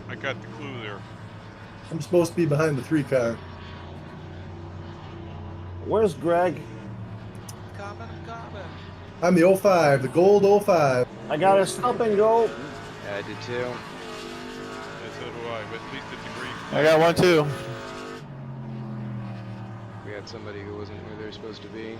I got the clue there. I'm supposed to be behind the 3 car. Where's Greg? Coming. I'm the 05, the gold 05. I got a stop and go. Yeah, I did too. And so do I, but at least it's a green. I got one too. We had somebody who wasn't where they're supposed to be.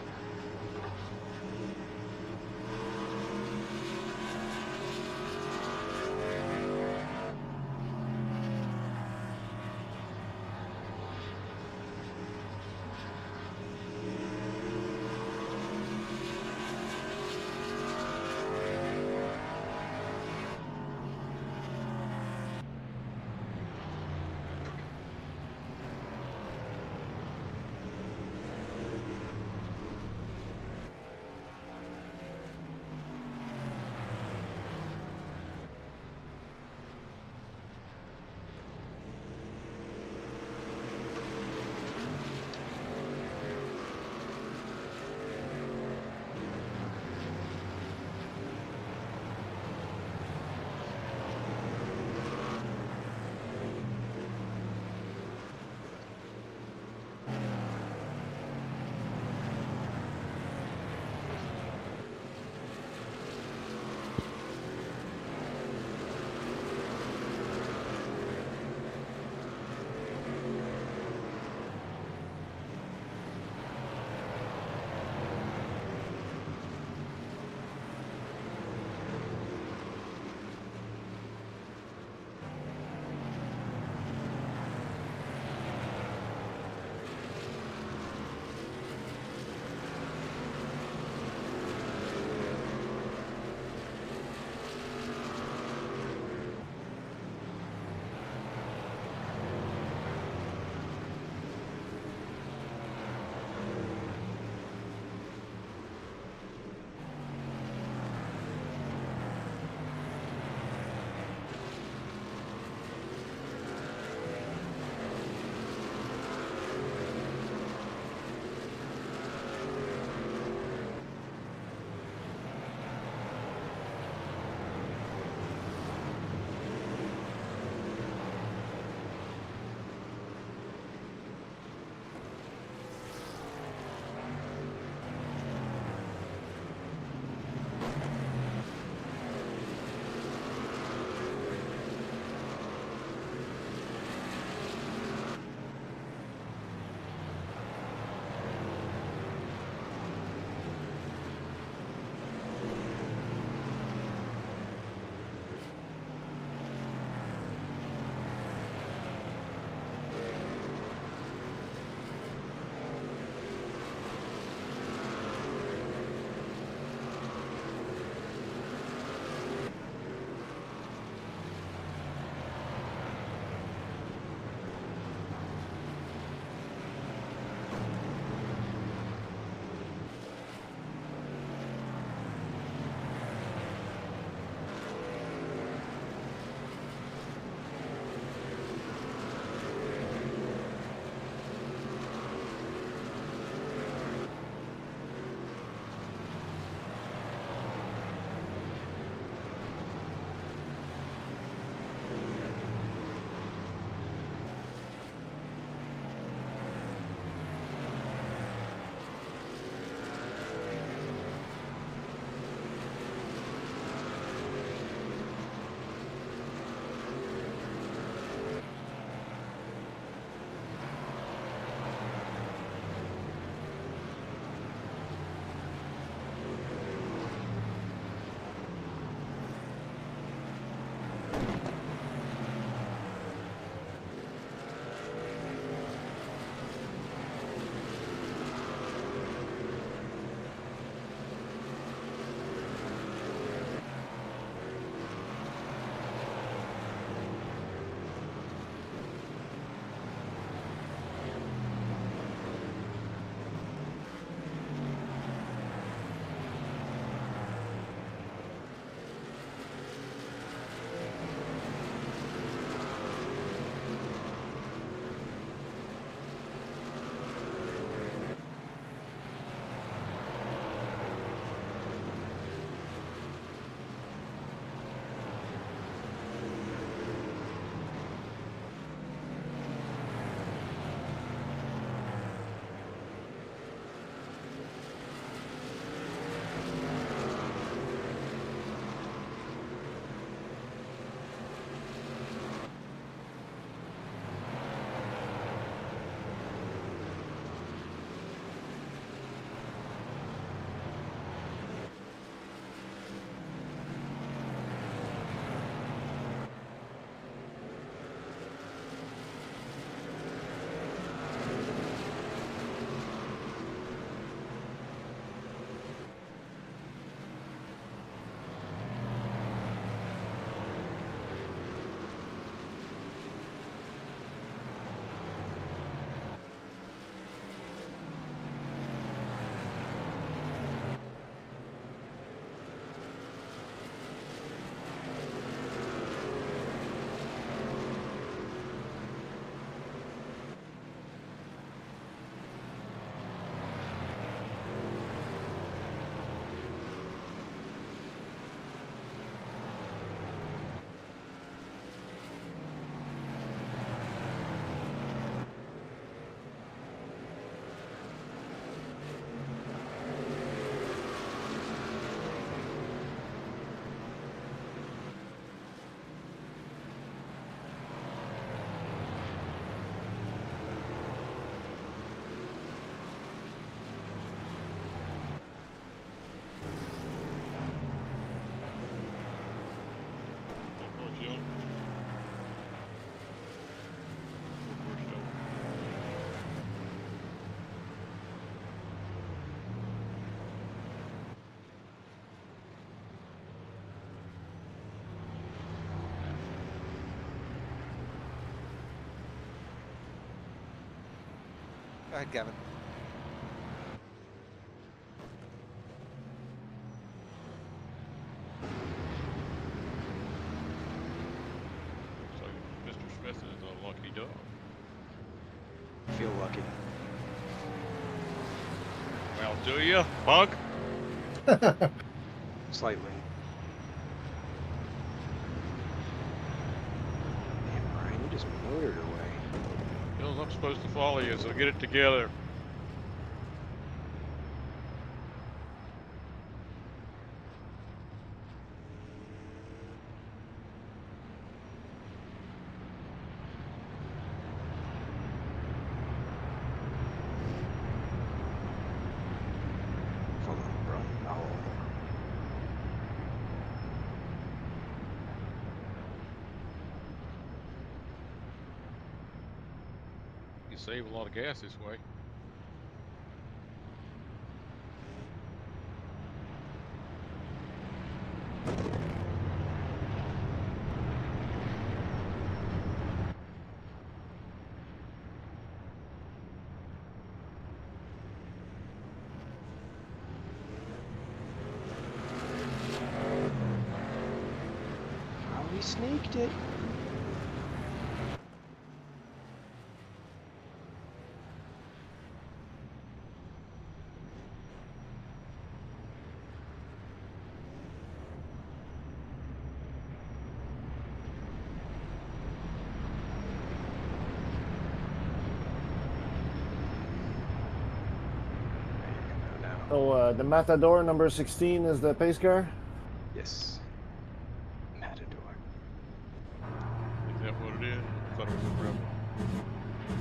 Go ahead, Kevin. Looks like Mr. Smith is a lucky dog. Feel lucky. Well, do you, punk? Slightly. Damn, Brian, you just motored away. Bills, I'm supposed to follow you, so get it together. You save a lot of gas this way. Oh, he sneaked it. So the Matador number 16 is the pace car? Yes. Matador. Is that what it is? I thought it was a rebel.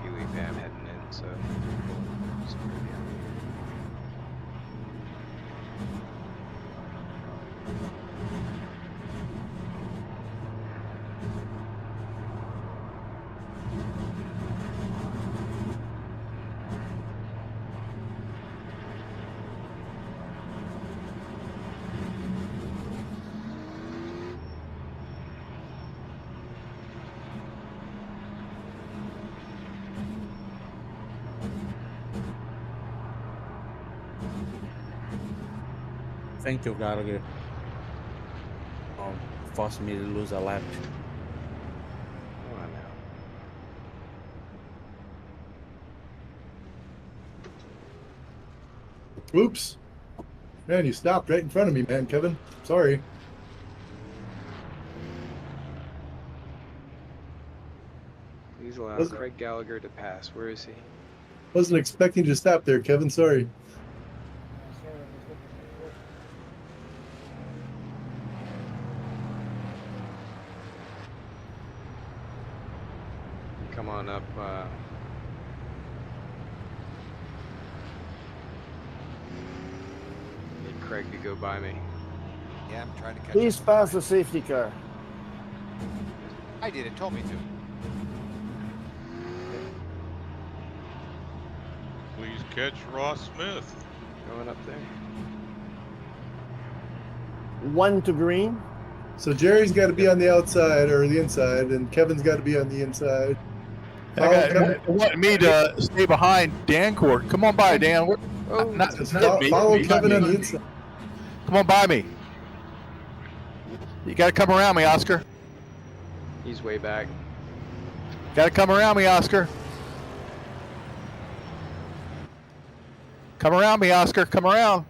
Huey Pam heading in, so screw you. Thank you, Gallagher. Forced me to lose a lap. Come on now. Oops. Man, you stopped right in front of me, man, Kevin. Sorry. Please allow Was- Craig Gallagher to pass. Where is he? Wasn't expecting you to stop there, Kevin. Sorry. Sorry, I was looking at the Come on up. Need Craig to go by me. Yeah, I'm trying to catch Please up. pass the safety car. I did. It told me to. Please catch Ross Smith. Going up there. 1 to green. So Jerry's got to be on the outside or the inside, and Kevin's got to be on the inside. Want me to stay behind Dancourt. Come on by, Dan. Oh, Just follow Kevin on the inside. Come on by me. You got to come around me, Oscar. he's way back. Got to come around me, Oscar. Come around me, Oscar. Come around.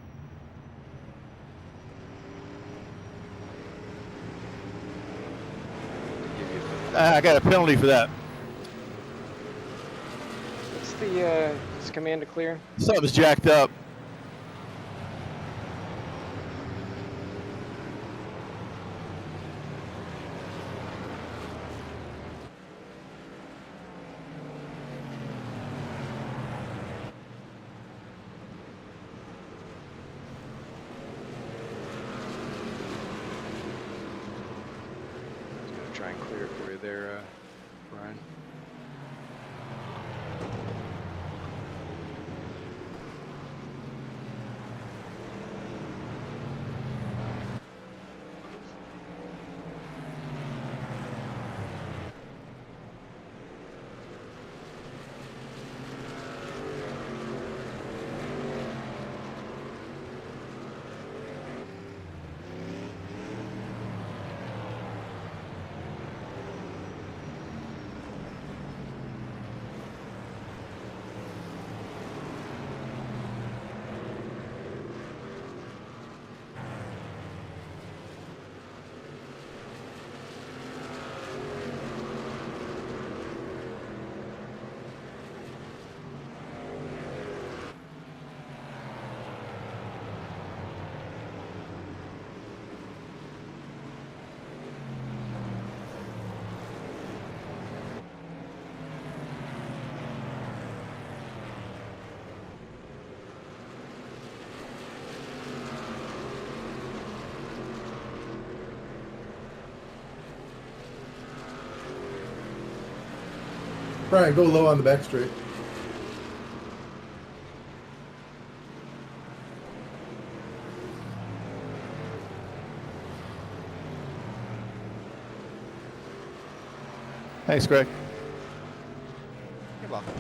I got a penalty for that. What's the is command to clear? Something's jacked up. I'm gonna try and clear it for you there, Brian. Brian, go low on the back straight. Thanks, Greg. You're welcome.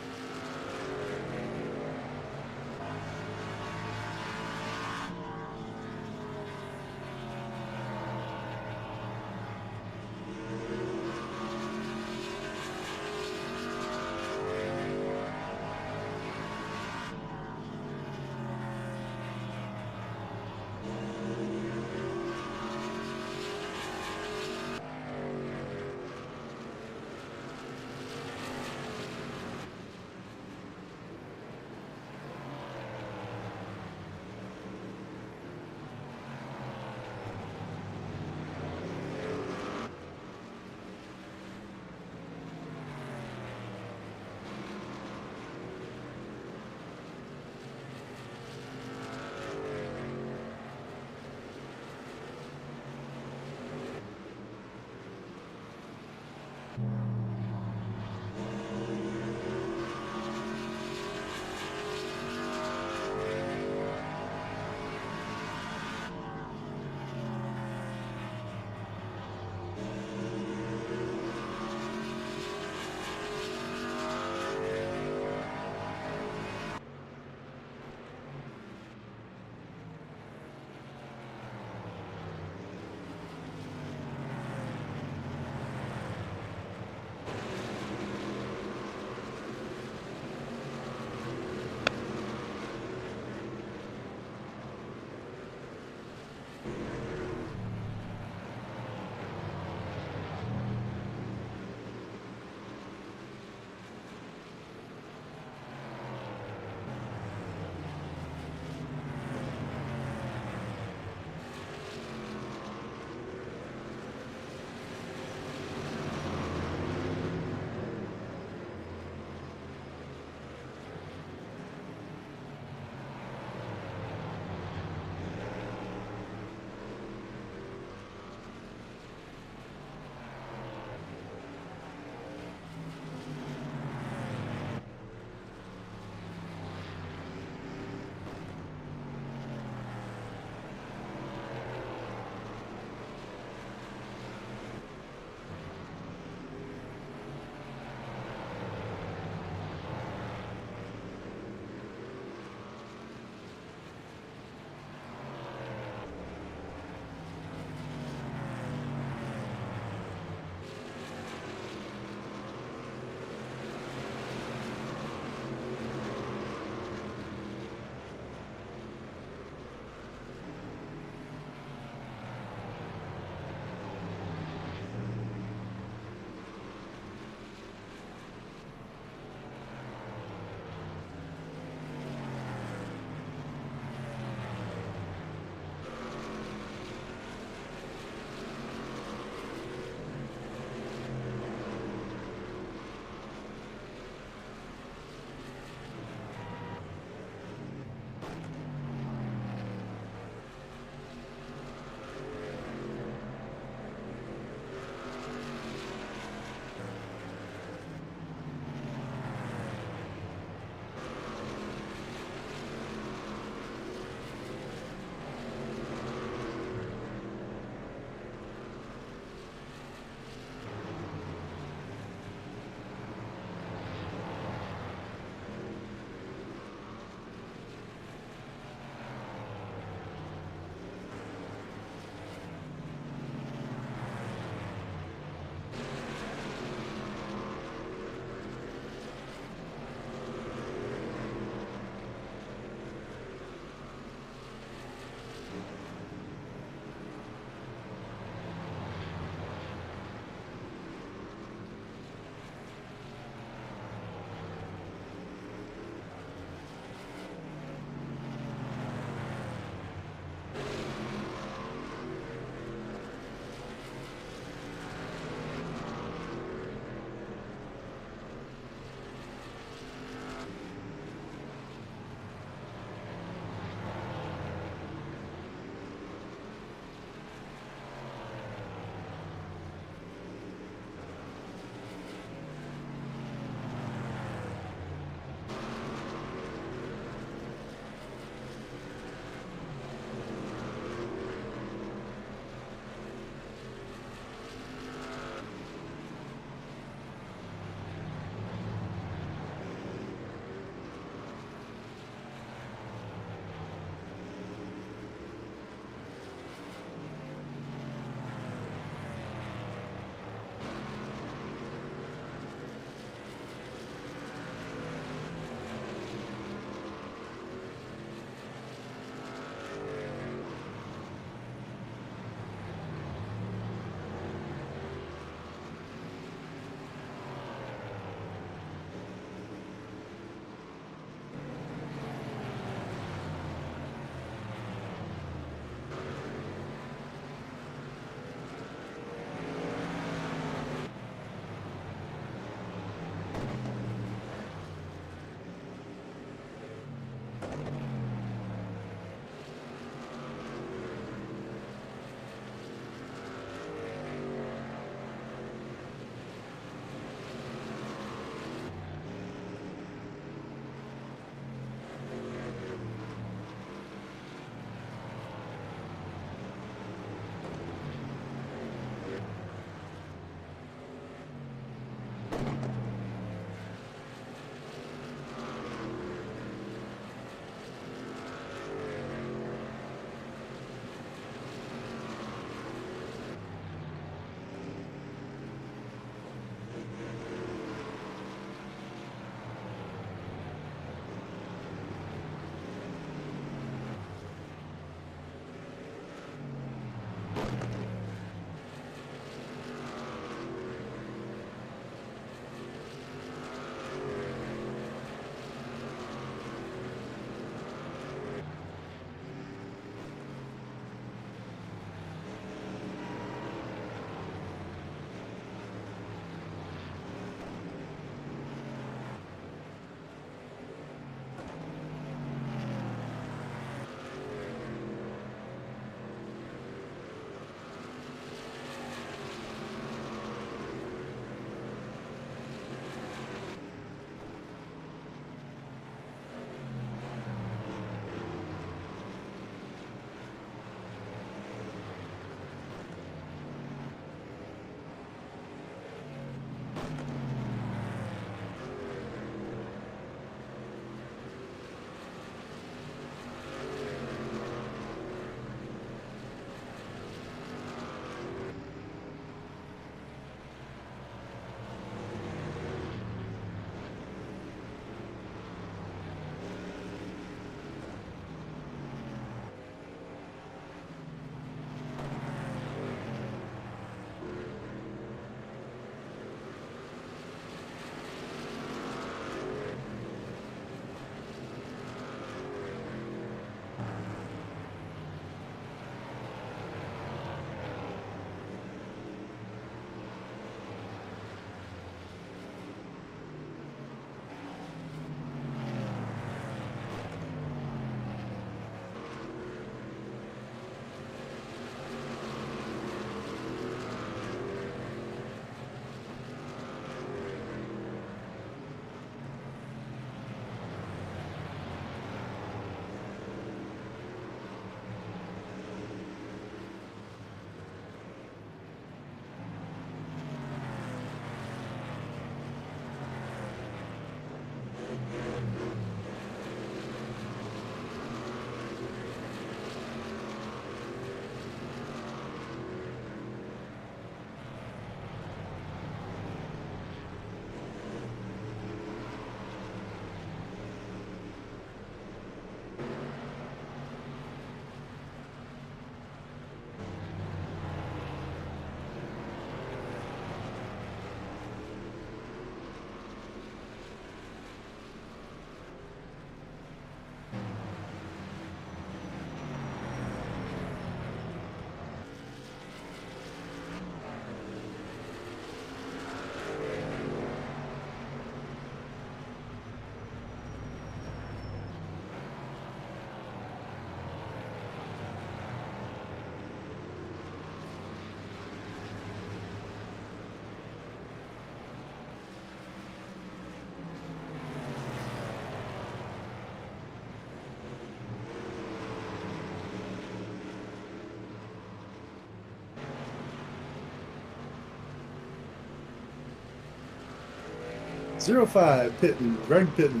05 Pitton, Greg Pitton.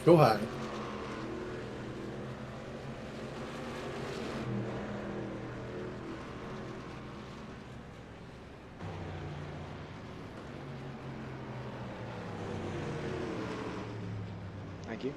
Go high. Thank you.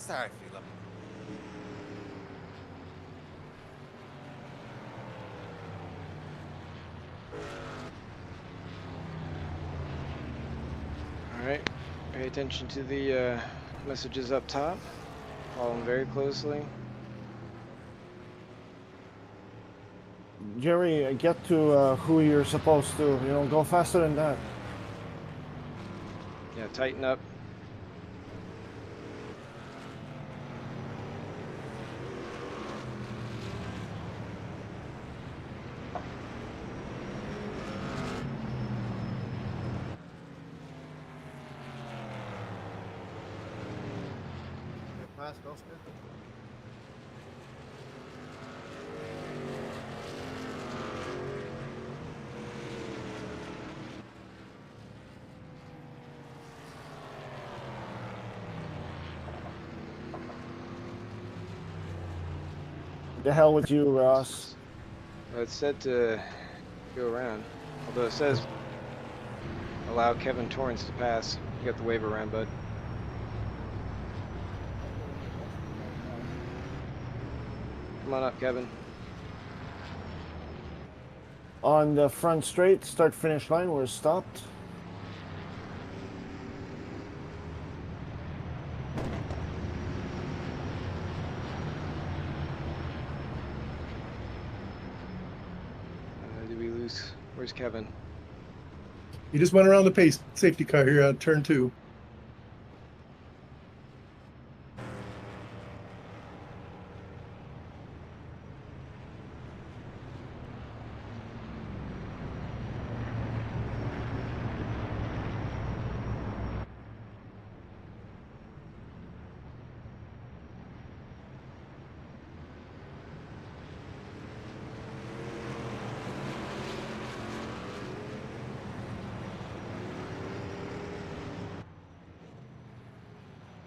Sorry, Philip. All right. Pay attention to the messages up top. Follow them very closely. Jerry, get to who you're supposed to. You know, go faster than that. Yeah, tighten up. Past Oscar. The hell with you, Ross. Well, it's said to go around. Although it says allow Kevin Torrance to pass. You got the wave around, bud. Come on up, Kevin. On the front straight, start finish line, we're stopped. Did we lose? Where's Kevin? He just went around the pace safety car here on turn 2.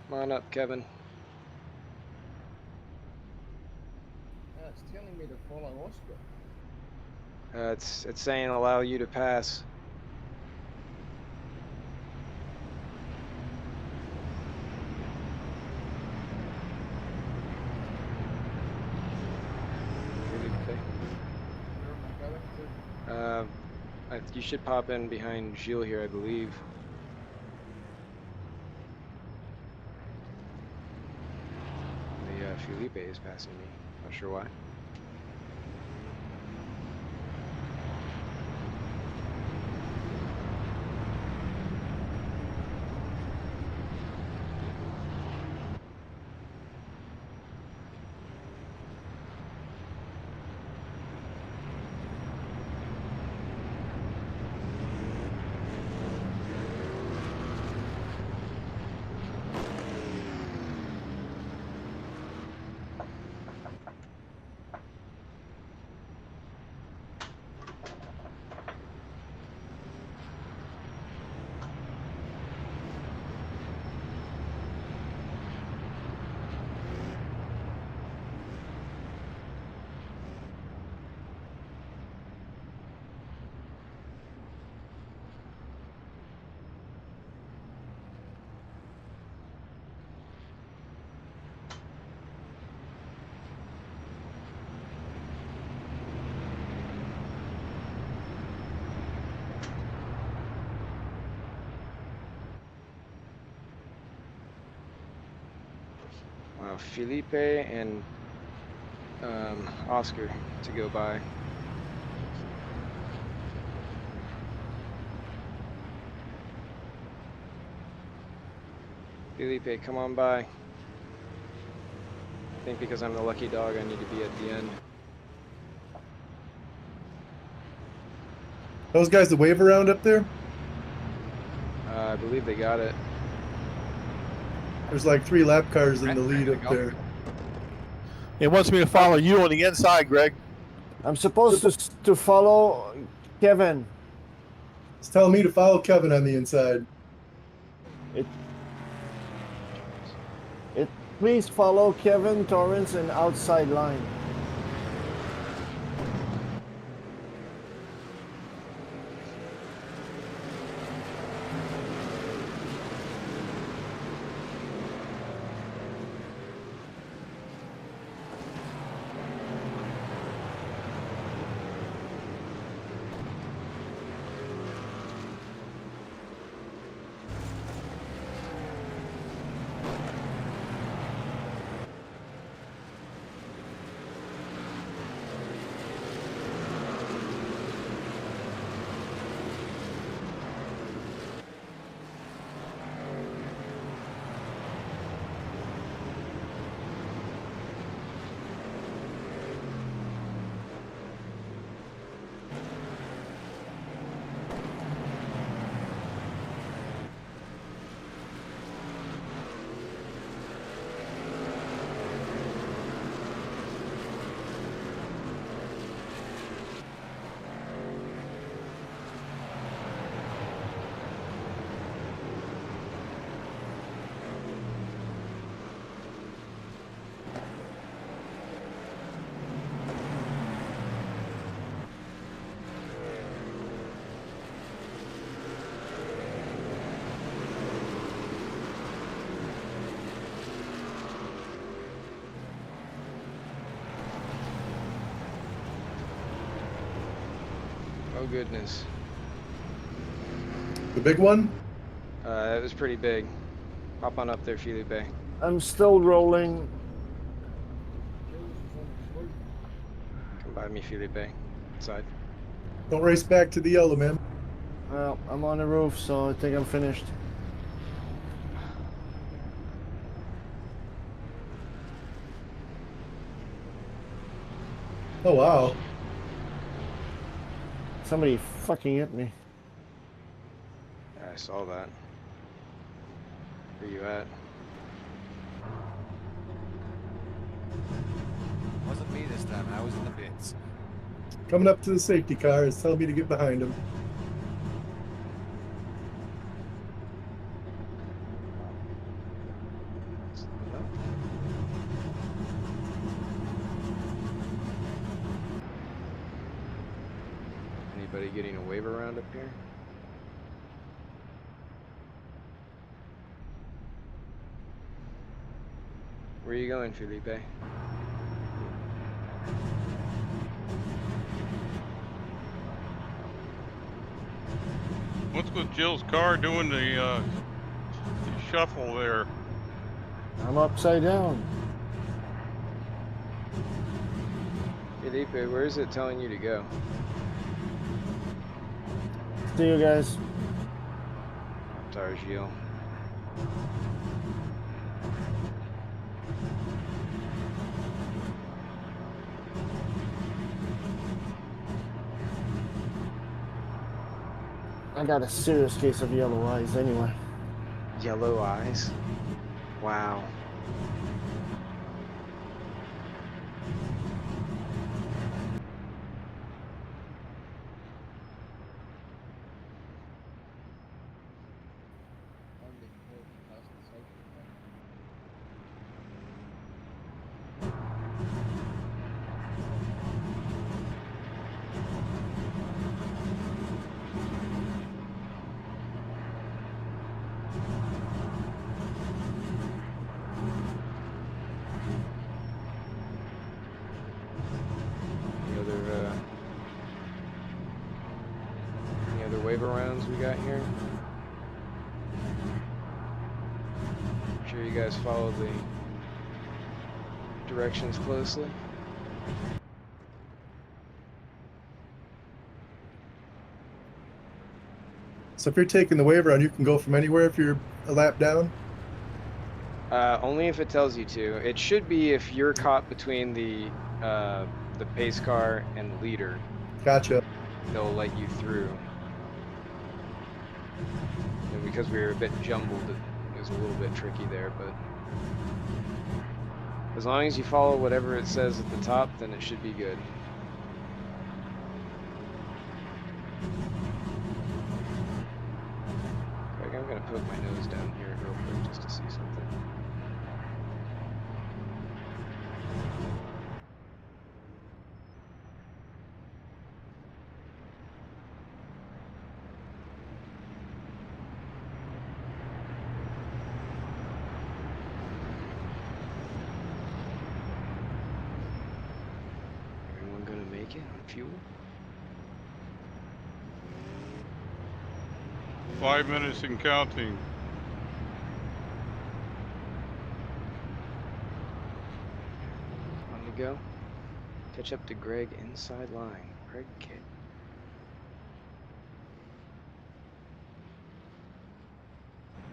Come on up, Kevin. It's telling me to follow Oscar. It's saying allow you to pass. You should pop in behind Gilles here, I believe. Felipe is passing me. Not sure why. Wow, Felipe and Oscar to go by. Felipe, come on by. I think because I'm the lucky dog, I need to be at the end. Those guys that wave around up there? I believe they got it. There's like 3 lap cars in the lead up there. It wants me to follow you on the inside, Greg. I'm supposed to follow Kevin. It's telling me to follow Kevin on the inside. Please follow Kevin Torrance and outside line. goodness. The big one? It was pretty big. Hop on up there, Felipe. I'm still rolling. Come by me, Felipe. Inside. Don't race back to the yellow, man. Well, I'm on the roof, so I think I'm finished. Oh, wow. Somebody fucking hit me. Yeah, I saw that. Where you at? Wasn't me this time. I was in the pits. Coming up to the safety car is telling me to get behind him. Anybody getting a wave around up here? Where are you going, Felipe? What's with Jill's car doing the shuffle there? I'm upside down. Felipe, where is it telling you to go? See you guys. Sorry, Gilles. I got a serious case of yellow eyes anyway. Yellow eyes? Wow. Any other wave arounds we got here? Make sure you guys follow the directions closely. So if you're taking the wave around, you can go from anywhere if you're a lap down? Only if it tells you to. It should be if you're caught between the pace car and the leader. Gotcha. They'll let you through. And because we were a bit jumbled, it was a little bit tricky there, but as long as you follow whatever it says at the top, then it should be good. Greg, I'm gonna poke my nose down here real quick just to see something. Everyone gonna make it on fuel? 5 minutes and counting. On to go. Catch up to Greg inside line. Greg Kidd.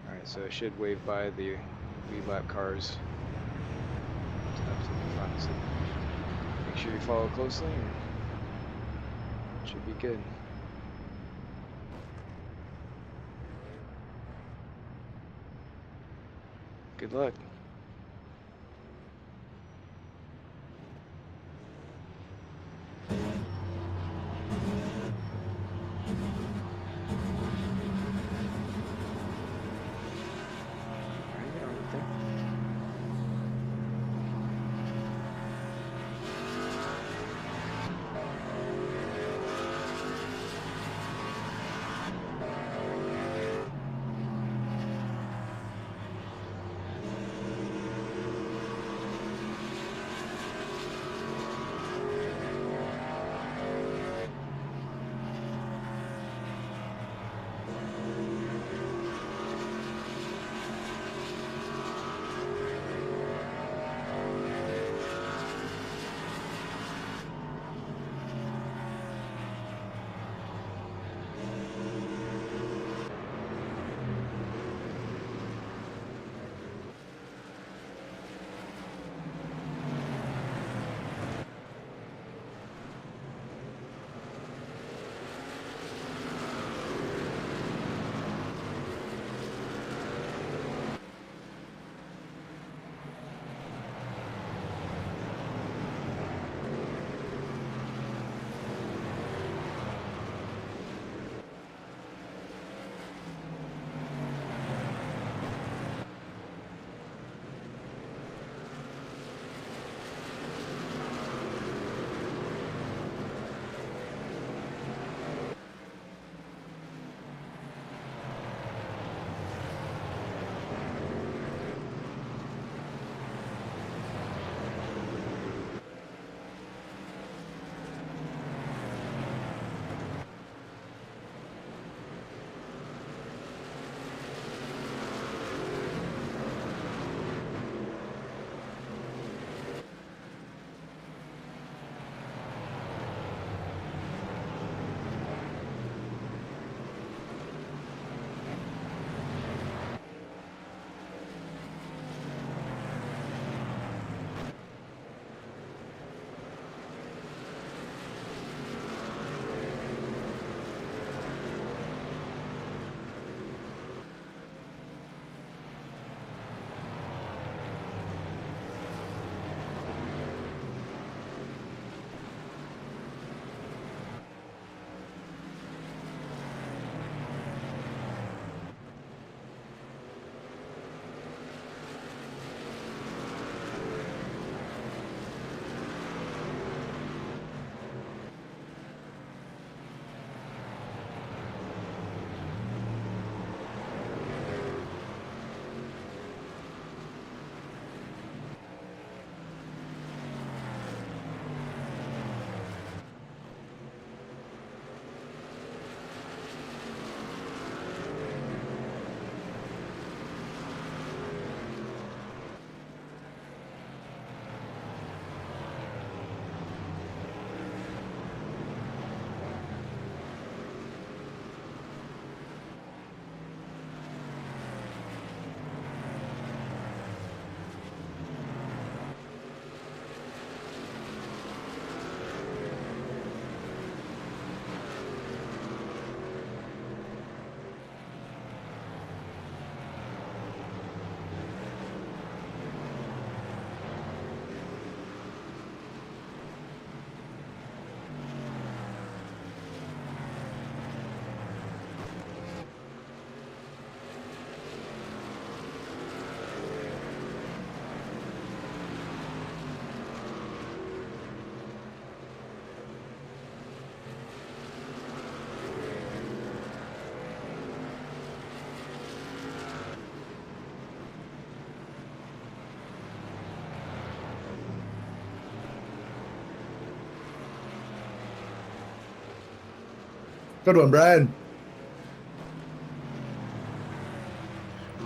Alright, so it should wave by the lead lap cars. It's absolutely fine. So make sure you follow closely and it should be good. Good luck. Good one, Brian.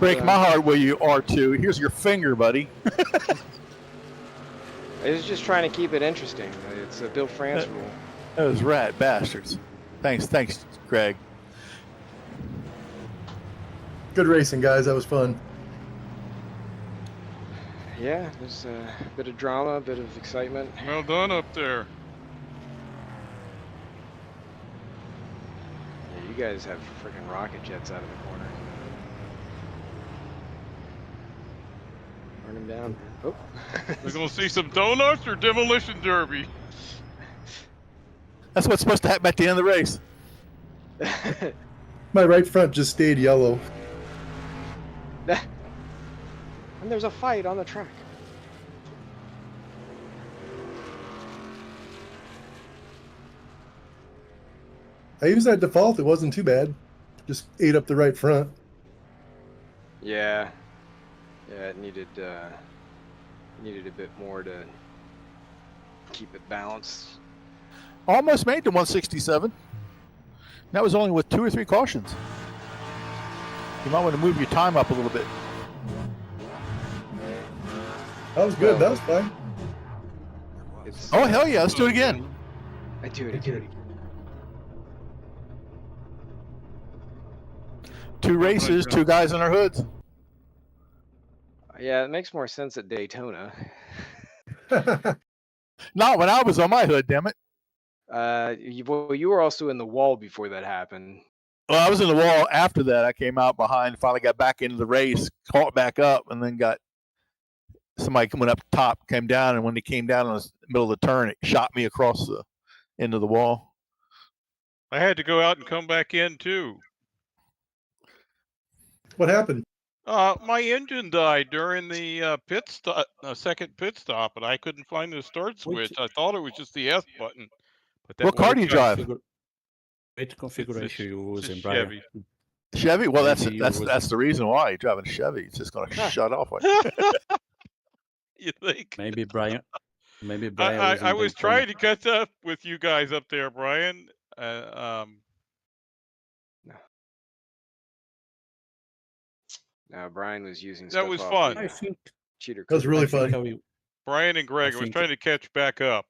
Break my heart where you are too. Here's your finger, buddy. I was just trying to keep it interesting. It's a Bill France rule. Those rat bastards. Thanks, Greg. Good racing, guys. That was fun. Yeah, there's a bit of drama, a bit of excitement. Well done up there. Yeah, you guys have freaking rocket jets out of the corner. Burn them down. Oh. We're gonna see some donuts or demolition derby. That's what's supposed to happen at the end of the race. My right front just stayed yellow. And there's a fight on the track. I used that default. It wasn't too bad. Just ate up the right front. Yeah. Yeah, it needed a bit more to keep it balanced. Almost made to 167. That was only with 2 or 3 cautions. You might want to move your time up a little bit. That was good. That was fine. Oh, hell yeah. Let's do it again. I do it again. 2 races, 2 guys on our hoods. Yeah, it makes more sense at Daytona. Not when I was on my hood, damn it. You were also in the wall before that happened. Well, I was in the wall after that. I came out behind, finally got back into the race, caught back up, and then got somebody coming up top, came down, and when he came down in the middle of the turn, it shot me across the end of the wall. I had to go out and come back in too. What happened? My engine died during the pit stop, second pit stop, and I couldn't find the start switch. I thought it was just the S button. But that What car do you drive? Which configuration you it's a using, Brian? Chevy. Chevy? Well, that's Maybe you that's the reason why you're driving a Chevy. It's just going to shut off. You think? Maybe Brian. I was trying to catch up with you guys up there, Brian. No, Brian was using That stuff was off fun. the, I think cheater That was code. really I think fun. I will- Brian and Greg, I was think- trying to catch back up.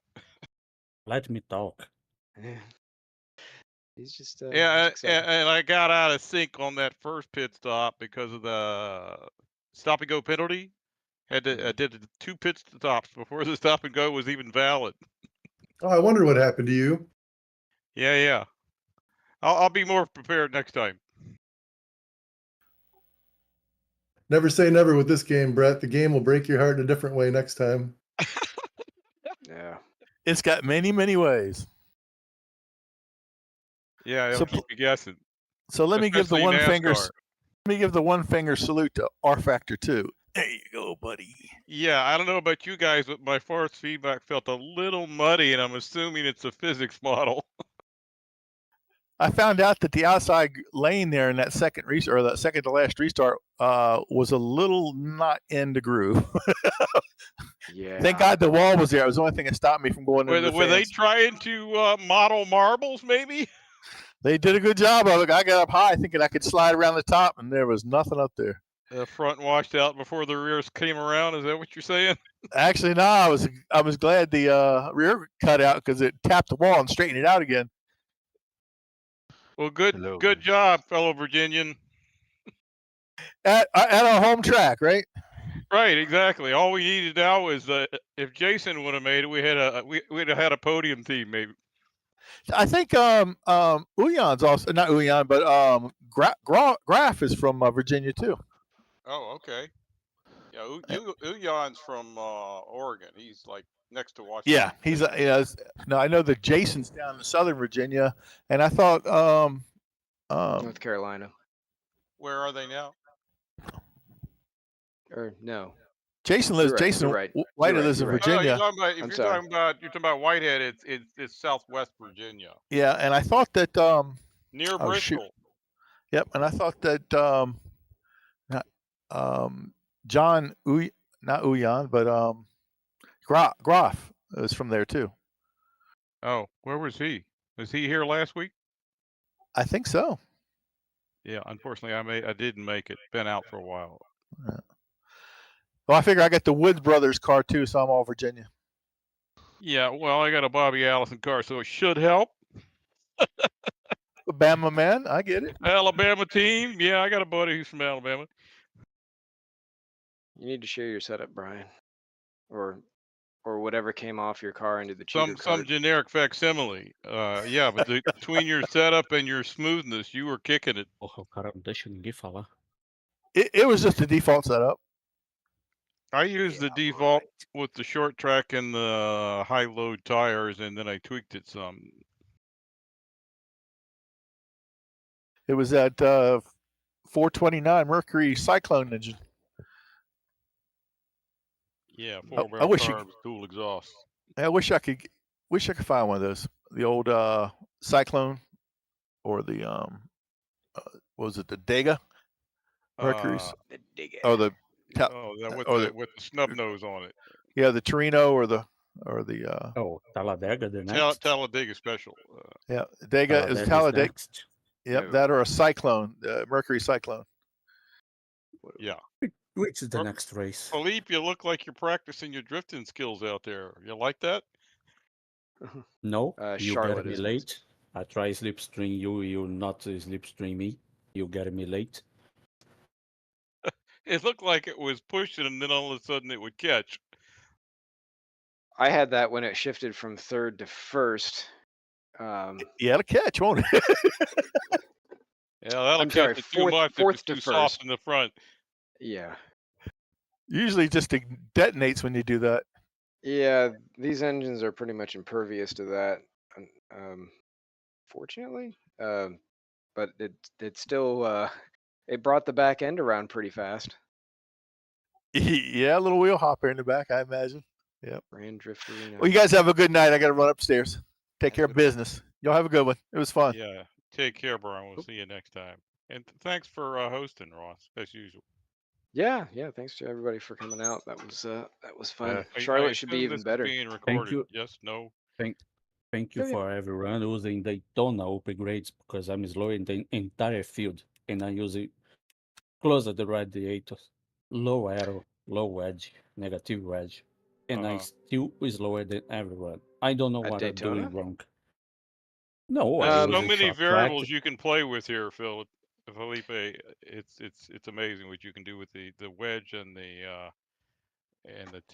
Let me talk. He's just Yeah, he's excited. and I got out of sync on that first pit stop because of the stop and go penalty. I did 2 pit stops before the stop and go was even valid. Oh, I wonder what happened to you. Yeah. I'll be more prepared next time. Never say never with this game, Brett. The game will break your heart in a different way next time. Yeah. It's got many, many ways. Yeah, it'll So- keep you guessing. So let me give the Especially one finger. NASCAR. Let me give the one finger salute to R Factor 2. There you go, buddy. Yeah, I don't know about you guys, but my force feedback felt a little muddy, and I'm assuming it's a physics model. I found out that the outside lane there in that second restart, or that second to last restart, was a little not in the groove. Yeah. Thank God the wall was there. It was the only thing that stopped me from going into the Were they fence. trying to model marbles, maybe? They did a good job of it. I got up high thinking I could slide around the top, and there was nothing up there. The front washed out before the rears came around. Is that what you're saying? Actually, no. I was glad the rear cut out because it tapped the wall and straightened it out again. Well, good job, fellow Virginian. At our home track, right? Right, exactly. All we needed now is if Jason would have made it, we'd have had a podium team, maybe. I think Uyan's also not Uyan, but Graf is from Virginia too. Oh, okay. Yeah, Uyan's from Oregon. He's like next to Washington. Yeah, he's no. I know that Jason's down in Southern Virginia, and I thought North Carolina. Where are they now? Or no. Jason lives. You're right, Jason you're right. Whitehead You're right, lives in you're right. Oh, no, Virginia. you're talking about Whitehead. It's Southwest Virginia, Yeah, and I thought that near Oh, shoot. Bristol. Yep, and I thought that John not Uyan, but Graf is from there too. Oh, where was he? Was he here last week? I think so. Yeah, unfortunately, I didn't make it. Been out for a while. Well, I figure I got the Woods Brothers car too, so I'm all Virginia. Yeah, well, I got a Bobby Allison car, so it should help. Bama man, I get it. Alabama team. Yeah, I got a buddy who's from Alabama. You need to share your setup, Brian, or whatever came off your car into the cheater Some cart. generic facsimile. Yeah, but between your setup and your smoothness, you were kicking it. Oh, cara, deixa ninguém falar. It was just the default setup. I used the default with the short track and the high load tires, and then I tweaked it some. It was that 429 Mercury Cyclone engine. Yeah, I 4-barrel wish you- carbs, dual exhaust. I wish I could find one of those. The old Cyclone, or the what was it, the Dega Mercuries, The Digger. or the that with the snub nose on it. yeah, the Torino or the Oh, Talladega the next. Talladega special. yeah, Dega is Talladega Talladega. next. Yep, Yeah. that or a Cyclone, Mercury Cyclone. Yeah. Which is the next race? Philippe, you look like you're practicing your drifting skills out there. You like that? No, you Charlotte get me is late. next. I try slipstream you, you not slipstream me. You get me late. It looked like it was pushing, and then all of a sudden it would catch. I had that when it shifted from third to first. Yeah, it'll catch, won't it? Yeah, that'll I'm catch sorry, it too much if fourth it's to too first. soft in the front. Yeah. Usually just it detonates when you do that. Yeah, these engines are pretty much impervious to that, fortunately. But it still it brought the back end around pretty fast. Yeah, a little wheel hopper in the back, I imagine. Yep. Brand drifter. Well, you guys have a good night. I got to run upstairs. Take care of business. Y'all have a good one. It was fun. Yeah. Take care, Brian. We'll see you next time. And thanks for hosting, Ross, as usual. Yeah. Thanks to everybody for coming out. That was fun. I Charlotte should be assume even this is better. being recorded. you. Yes, no. Thank you Yeah. for everyone using Daytona upgrades, because I'm slow in the entire field and I use it closer the radiators, low arrow, low wedge, negative wedge, and I still slower than everyone. I don't know At what I'm Daytona? doing wrong. No, I There's use so a many short variables track. you can play with here, Philip. Felipe, it's amazing what you can do with the wedge and the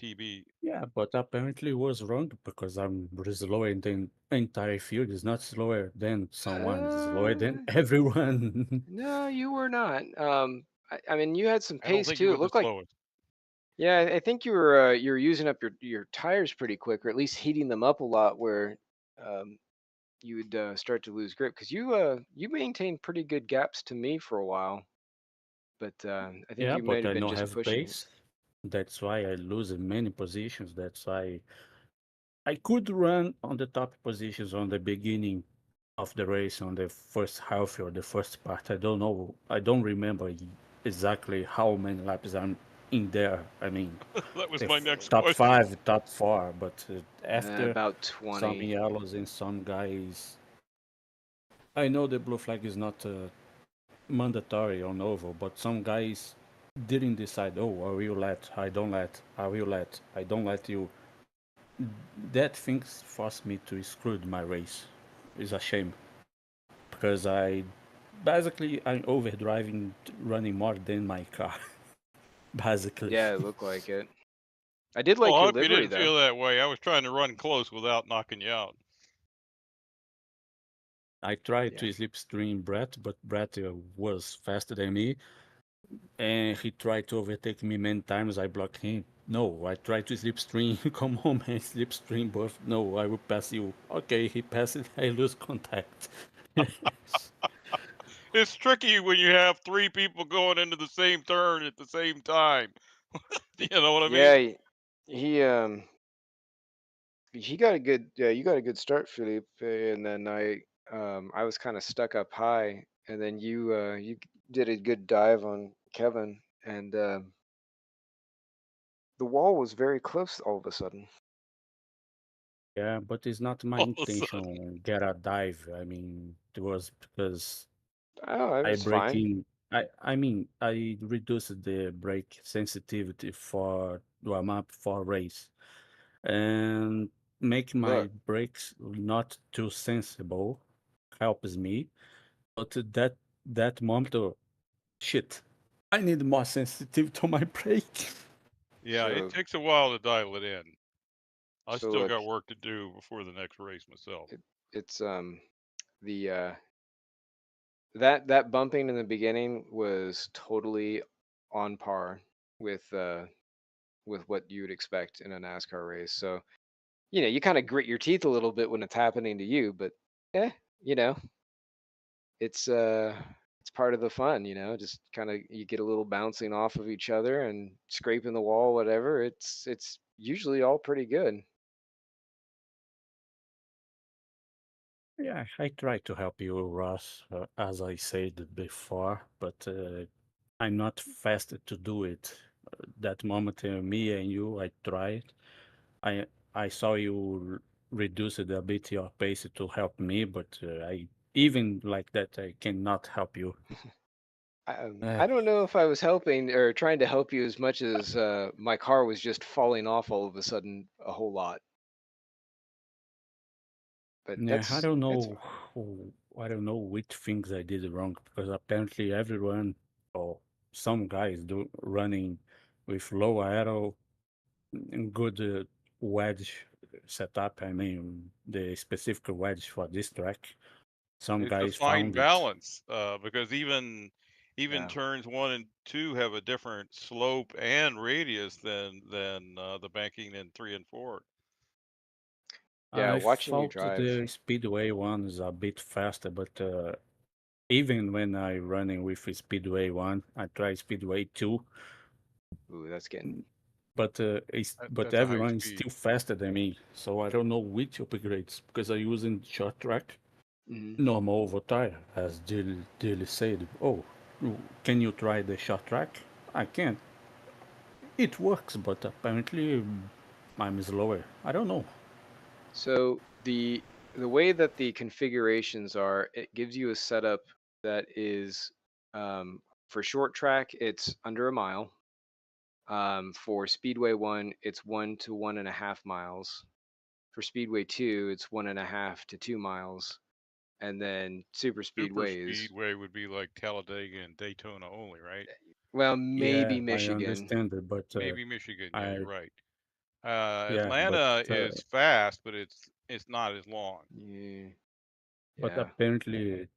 TB. Yeah, but apparently it was wrong because I'm slower than entire field. Is not slower than someone. It's slower than everyone. No, you were not. I mean, you had some I don't pace think you too. were It the looked like, slowest. yeah, I think you were using up your tires pretty quick, or at least heating them up a lot, where you would start to lose grip, because you maintained pretty good gaps to me for a while, but I think Yeah, you might but have I been don't just have pushing it. pace. That's why I lose in many positions. That's why I could run on the top positions on the beginning of the race, on the first half or the first part. I don't know. I don't remember exactly how many laps I'm in there. I mean, That was the my next top question. 5, top 4, but after About some 20. yellows and some guys, I know the blue flag is not mandatory on oval, but some guys didn't decide, oh, I will let, I don't let, I will let, I don't let you. That things forced me to exclude my race. It's a shame, because I'm overdriving, running more than my car. Basically. Yeah, it looked like it. I did like Well, I your hope you livery didn't though. feel that way. I was trying to run close without knocking you out. I tried to slipstream Brett, but Brett was faster than me, and he tried to overtake me many times. I blocked him. No, I tried to slipstream. Come on, man, slipstream both. No, I will pass you. Okay, he passed it. I lose contact. It's tricky when you have 3 people going into the same turn at the same time. You know what I mean? Yeah, he got a good. Yeah, you got a good start, Philippe, and then I was kind of stuck up high, and then you did a good dive on Kevin, and the wall was very close all of a sudden. Yeah, but it's not my All of a sudden. intention get a dive. I mean, it was because Oh, I it's fine. breaking. I mean, I reduced the brake sensitivity for warm up for race and make my Look, brakes not too sensible helps me. But that moment, shit, I need more sensitive to my brake. Yeah, it so takes a while to dial it in. I so still look, got work to do before the next race myself. it's the that bumping in the beginning was totally on par with what you would expect in a NASCAR race. So, you kind of grit your teeth a little bit when it's happening to you, but eh, you know, it's uh it's part of the fun, just kind of you get a little bouncing off of each other and scraping the wall, whatever. It's usually all pretty good. Yeah, I try to help you, Ross, as I said before, but I'm not fast to do it. That moment, me and you, I tried. I I saw you reduce it a bit your pace to help me, but I even like that I cannot help you. Uh, I don't know if I was helping or trying to help you as much as my car was just falling off all of a sudden a whole lot. But yeah, that's it's fine. I don't know which things I did wrong because apparently everyone or some guys do running with low aero and good wedge setup. I mean, the specific wedge for this track. Some It's a guys fine found it. balance because even Yeah. turns 1 and 2 have a different slope and radius than the banking in 3 and 4. Yeah, I watching you thought drive. the Speedway one is a bit faster, but even when I running with a Speedway one, I try Speedway two, Ooh, that's getting. but but That's a high everyone is speed. still faster than me. So I don't know which upgrades because I using short track, Mhm. normal over tire, as Dilly said. Oh, can you try the short track? I can. It works, but apparently I'm slower. I don't know. So the way that the configurations are, it gives you a setup that is for short track, it's under a mile. For Speedway one, it's 1 to 1.5 miles. For Speedway two, it's 1.5 to 2 miles, and then Super Super Speedway is speedway would be like Talladega and Daytona only, right? well, Yeah, maybe I Michigan. understand it, but Maybe Michigan. Yeah, you're I right. yeah, Atlanta is fast, but it's not as long. Yeah, but yeah. apparently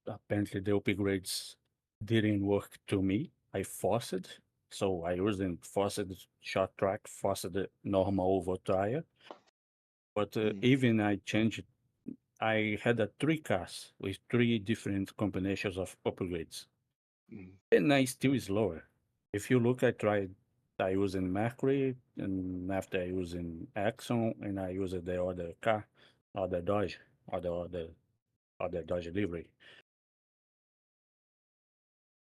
the upgrades didn't work to me. I forced it, so I wasn't forced short track, forced the normal over tire. But Mhm, even I changed. I had a three cars with three different combinations of upgrades, mhm, and I still is lower. If you look, I tried. I using Mercury, and after I using Exxon, and I used the other car, other Dodge, other Dodge livery.